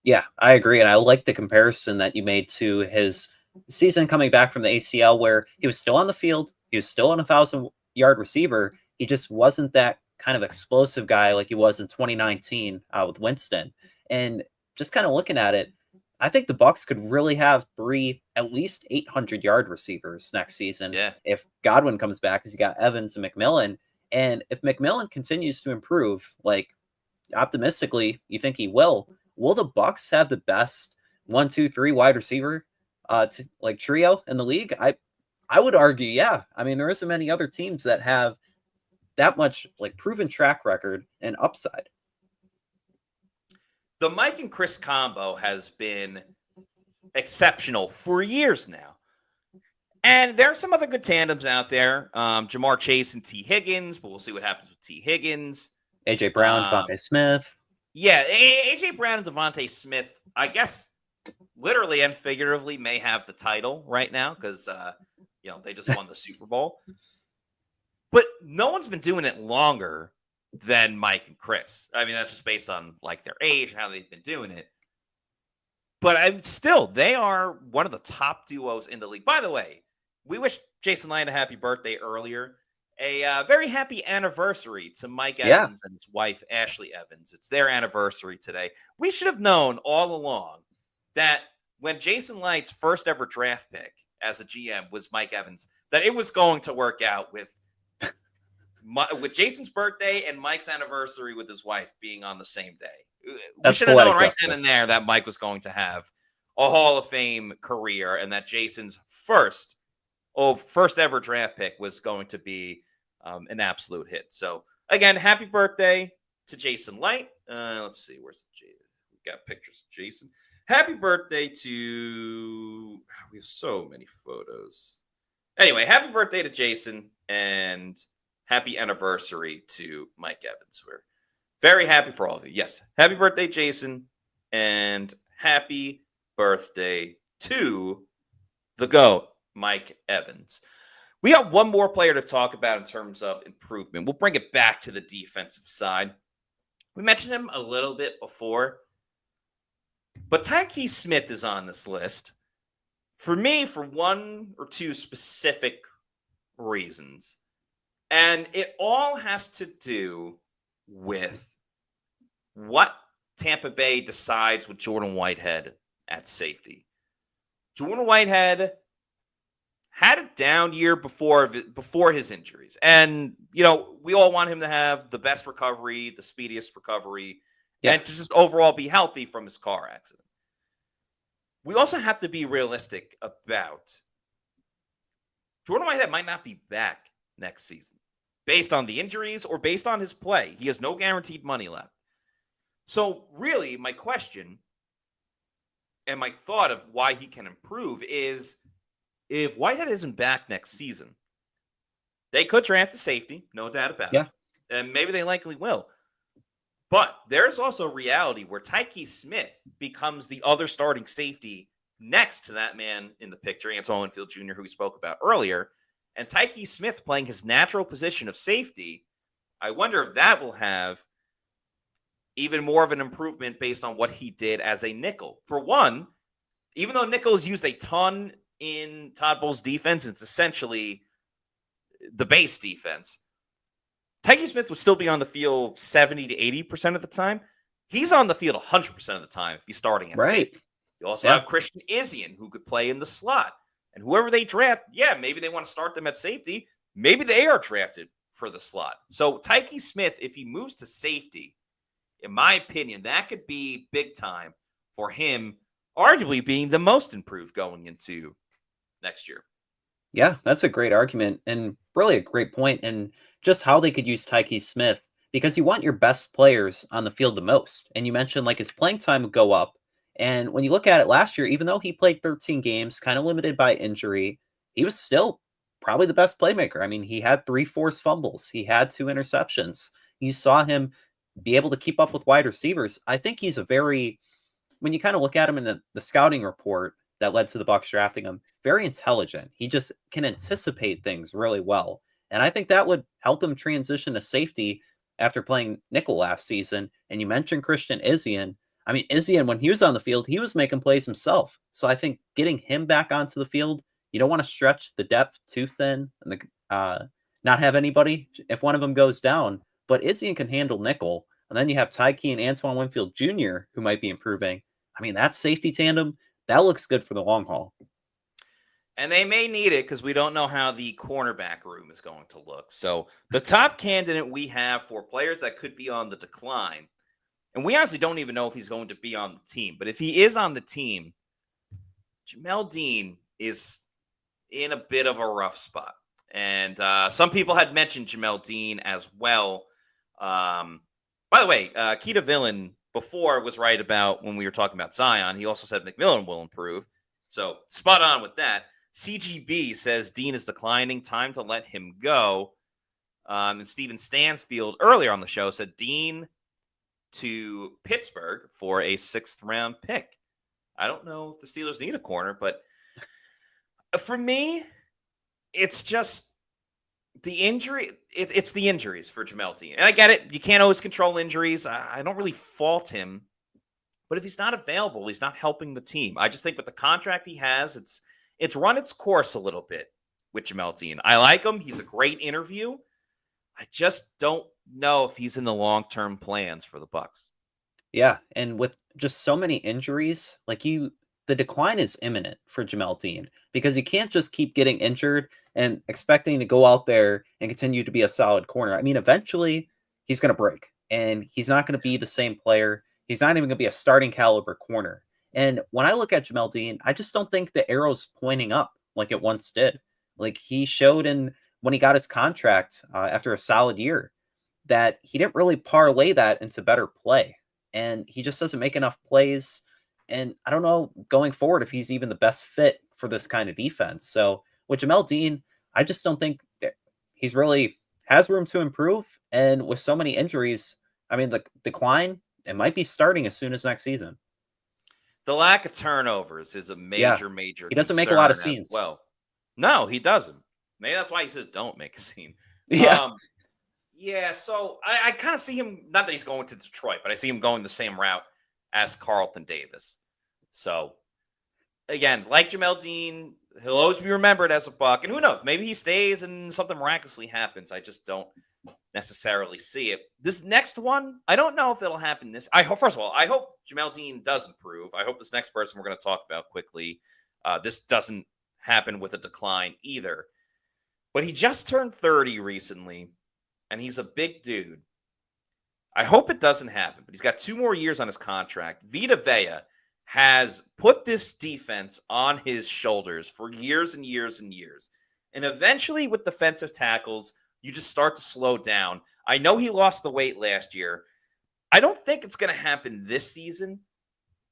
Yeah, I agree. And I like the comparison that you made to his season coming back from the ACL, where he was still on the field. He was still an 1,000-yard receiver. He just wasn't that kind of explosive guy like he was in 2019 with Winston. And just kind of looking at it, I think the Bucs could really have 3 at least 800-yard receivers next season. Yeah. If Godwin comes back, because you got Evans and McMillan. And if McMillan continues to improve, like optimistically, you think he will the Bucs have the best 1, 2, 3 wide receiver trio in the league? I would argue, yeah. I mean, there isn't many other teams that have that much proven track record and upside. The Mike and Chris combo has been exceptional for years now. And there are some other good tandems out there. Jamar Chase and T. Higgins, but we'll see what happens with T. Higgins. A.J. Brown, Devontae Smith. Yeah, A.J. Brown and Devontae Smith, I guess, literally and figuratively may have the title right now because, They just won the Super Bowl. But no one's been doing it longer than Mike and Chris. I mean, that's just based on like their age and how they've been doing it. But they are one of the top duos in the league. By the way, we wish Jason Lyon a happy birthday earlier. A very happy anniversary to Mike Evans and his wife, Ashley Evans. It's their anniversary today. We should have known all along that when Jason Lyon's first ever draft pick as a GM was Mike Evans, that it was going to work out with Jason's birthday and Mike's anniversary with his wife being on the same day. We should have known right then and there that Mike was going to have a Hall of Fame career and that Jason's first ever draft pick was going to be an absolute hit. So, again, happy birthday to Jason Light. Let's see. Where's Jason? We got pictures of Jason. Happy birthday to... We have so many photos. Anyway, happy birthday to Jason and happy anniversary to Mike Evans. We're very happy for all of you. Yes, happy birthday, Jason, and happy birthday to the GOAT, Mike Evans. We got one more player to talk about in terms of improvement. We'll bring it back to the defensive side. We mentioned him a little bit before, but Tyke Smith is on this list for me for one or two specific reasons. And it all has to do with what Tampa Bay decides with Jordan Whitehead at safety. Jordan Whitehead had a down year before his injuries. And, we all want him to have the best recovery, the speediest recovery, and to just overall be healthy from his car accident. We also have to be realistic about Jordan Whitehead might not be back next season based on the injuries or based on his play. He has no guaranteed money left. So really, my question and my thought of why he can improve is if Whitehead isn't back next season, they could draft a safety, no doubt about it. And maybe they likely will. But there's also reality where Tyke Smith becomes the other starting safety next to that man in the picture, Antoine Winfield Jr., who we spoke about earlier. And Tyke Smith playing his natural position of safety, I wonder if that will have even more of an improvement based on what he did as a nickel. For one, even though nickel is used a ton in Todd Bowles' defense, it's essentially the base defense. Tyke Smith will still be on the field 70 to 80% of the time. He's on the field 100% of the time if he's starting at safety. You also have Christian Izien, who could play in the slot. And whoever they draft, maybe they want to start them at safety. Maybe they are drafted for the slot. So Tyke Smith, if he moves to safety, in my opinion, that could be big time for him, arguably being the most improved going into next year. Yeah, that's a great argument and really a great point. And just how they could use Tyke Smith, because you want your best players on the field the most. And you mentioned like his playing time would go up. And when you look at it last year, even though he played 13 games, kind of limited by injury, he was still probably the best playmaker. I mean, he had 3 forced fumbles. He had 2 interceptions. You saw him be able to keep up with wide receivers. I think he's when you kind of look at him in the scouting report that led to the Bucs drafting him, very intelligent. He just can anticipate things really well. And I think that would help him transition to safety after playing nickel last season. And you mentioned Christian Izien. I mean, Izien, when he was on the field, he was making plays himself. So I think getting him back onto the field, you don't want to stretch the depth too thin and not have anybody if one of them goes down. But Izien can handle nickel. And then you have Tyke and Antoine Winfield Jr., who might be improving. I mean, that safety tandem, that looks good for the long haul. And they may need it because we don't know how the cornerback room is going to look. So the top candidate we have for players that could be on the decline, and we honestly don't even know if he's going to be on the team, but if he is on the team, Jamel Dean is in a bit of a rough spot. And some people had mentioned Jamel Dean as well. By the way, Keita Villain before was right about when we were talking about Zion. He also said McMillan will improve. So spot on with that. CGB says Dean is declining. Time to let him go. And Steven Stansfield earlier on the show said Dean to Pittsburgh for a 6th round pick. I don't know if the Steelers need a corner, but for me, it's just the injury. It's the injuries for Jamel Dean. And I get it. You can't always control injuries. I don't really fault him. But if he's not available, he's not helping the team. I just think with the contract he has, it's run its course a little bit with Jamel Dean. I like him. He's a great interview. I just don't know if he's in the long-term plans for the Bucs. Yeah, and with just so many injuries, the decline is imminent for Jamel Dean because you can't just keep getting injured and expecting to go out there and continue to be a solid corner. I mean, eventually he's going to break and he's not going to be the same player. He's not even going to be a starting caliber corner. And when I look at Jamel Dean, I just don't think the arrow's pointing up like it once did. Like he showed when he got his contract after a solid year that he didn't really parlay that into better play. And he just doesn't make enough plays. And I don't know going forward if he's even the best fit for this kind of defense. So with Jamel Dean, I just don't think that he's really has room to improve. And with so many injuries, I mean, the decline, it might be starting as soon as next season. The lack of turnovers is a major He doesn't make a lot of scenes. Well, no, he doesn't. Maybe that's why he says don't make a scene. Yeah. Yeah, so I kind of see him, not that he's going to Detroit, but I see him going the same route as Carlton Davis. So, again, like Jamel Dean, he'll always be remembered as a Buck. And who knows, maybe he stays and something miraculously happens. I just don't necessarily see it. This next one, I don't know if it'll happen first of all, I hope Jamel Dean does improve. I hope this next person we're going to talk about quickly, this doesn't happen with a decline either. But he just turned 30 recently. And he's a big dude. I hope it doesn't happen, but he's got 2 more years on his contract. Vita Vea has put this defense on his shoulders for years and years and years. And eventually with defensive tackles, you just start to slow down. I know he lost the weight last year. I don't think it's going to happen this season,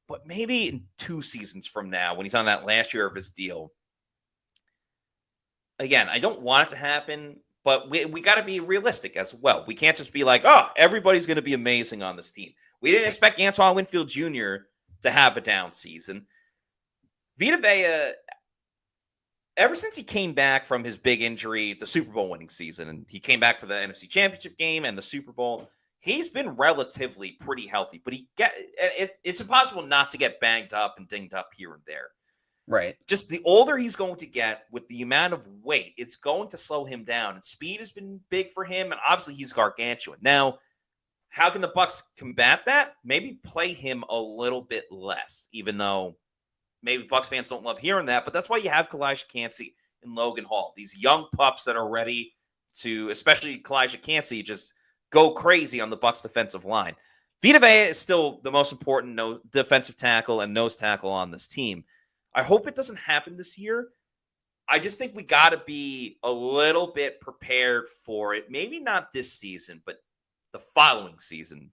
but maybe in 2 seasons from now when he's on that last year of his deal. Again, I don't want it to happen. But we got to be realistic as well. We can't just be like, oh, everybody's going to be amazing on this team. We didn't expect Antoine Winfield Jr. to have a down season. Vita Vea, ever since he came back from his big injury, the Super Bowl winning season, and he came back for the NFC Championship game and the Super Bowl, he's been relatively pretty healthy. But it's impossible not to get banged up and dinged up here and there. Right. Just the older he's going to get with the amount of weight, it's going to slow him down. And speed has been big for him, and obviously he's gargantuan. Now, how can the Bucs combat that? Maybe play him a little bit less, even though maybe Bucs fans don't love hearing that. But that's why you have Kalijah Cansey and Logan Hall, these young pups that are ready to, especially Kalijah Cansey, just go crazy on the Bucs defensive line. Vita Vea is still the most important defensive tackle and nose tackle on this team. I hope it doesn't happen this year. I just think we got to be a little bit prepared for it. Maybe not this season, but the following season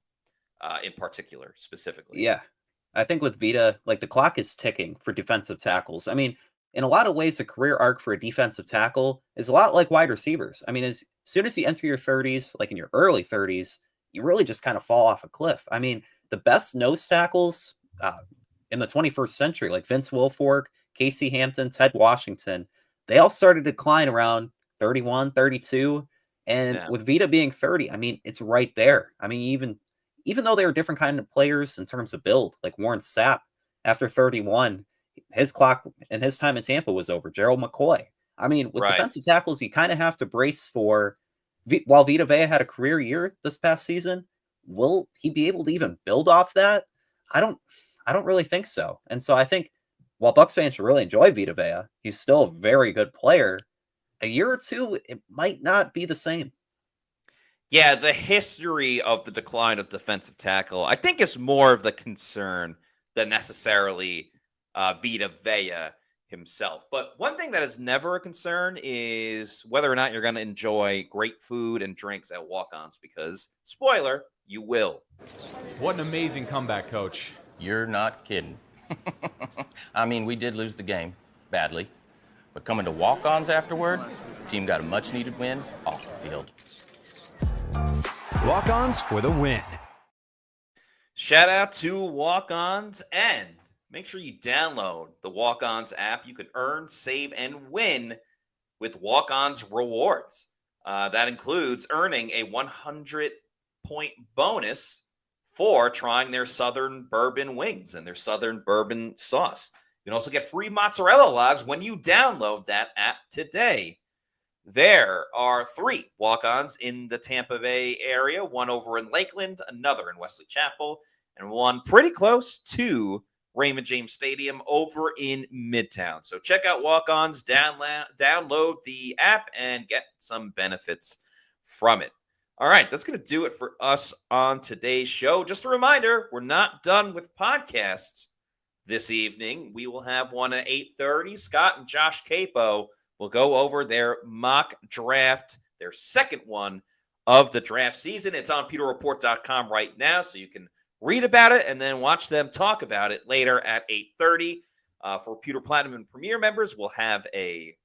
in particular, specifically. Yeah. I think with Vita, the clock is ticking for defensive tackles. I mean, in a lot of ways, the career arc for a defensive tackle is a lot like wide receivers. I mean, as soon as you enter your 30s, like in your early 30s, you really just kind of fall off a cliff. I mean, the best nose tackles in the 21st century, like Vince Wilfork, Casey Hampton, Ted Washington, they all started to decline around 31, 32. And with Vita being 30, I mean, it's right there. I mean, even though they were different kind of players in terms of build, like Warren Sapp, after 31, his clock and his time in Tampa was over. Gerald McCoy. I mean, with defensive tackles, you kind of have to brace for, while Vita Vea had a career year this past season, will he be able to even build off that? I don't really think so. And so I think while Bucs fans should really enjoy Vita Vea, he's still a very good player. A year or two, it might not be the same. Yeah, the history of the decline of defensive tackle, I think, is more of the concern than necessarily Vita Vea himself. But one thing that is never a concern is whether or not you're going to enjoy great food and drinks at walk-ons, because, spoiler, you will. What an amazing comeback, Coach. You're not kidding. I mean, we did lose the game badly, but coming to walk-ons afterward, the team got a much-needed win off the field. Walk-ons for the win. Shout out to walk-ons, and make sure you download the walk-ons app. You can earn, save, and win with walk-ons rewards. That includes earning a 100-point bonus for trying their Southern Bourbon wings and their Southern Bourbon sauce. You can also get free mozzarella logs when you download that app today. There are 3 walk-ons in the Tampa Bay area, one over in Lakeland, another in Wesley Chapel, and one pretty close to Raymond James Stadium over in Midtown. So check out walk-ons, download the app, and get some benefits from it. All right, that's going to do it for us on today's show. Just a reminder, we're not done with podcasts this evening. We will have one at 8:30. Scott and Josh Capo will go over their mock draft, their second one of the draft season. It's on pewterreport.com right now, so you can read about it and then watch them talk about it later at 8:30. For Pewter Platinum and Premier members, we'll have a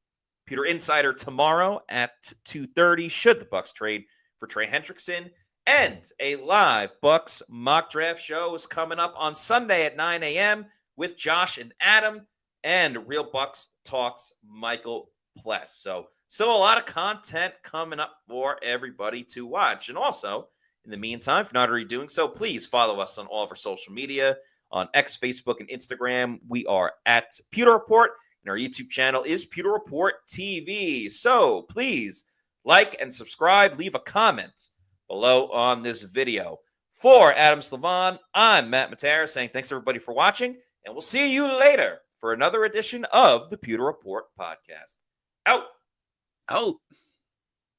Pewter Insider tomorrow at 2:30 should the Bucs trade for Trey Hendrickson. And a live Bucs mock draft show is coming up on Sunday at 9 a.m. with Josh and Adam and Real Bucs Talks Michael Pless. So still a lot of content coming up for everybody to watch. And also, in the meantime, if you're not already doing so, please follow us on all of our social media on X, Facebook, and Instagram. We are at Pewter Report, and our YouTube channel is Pewter Report TV. So please like and subscribe. Leave a comment below on this video. For Adam Slavon, I'm Matt Matera saying thanks everybody for watching, and we'll see you later for another edition of the Pewter Report podcast. Out.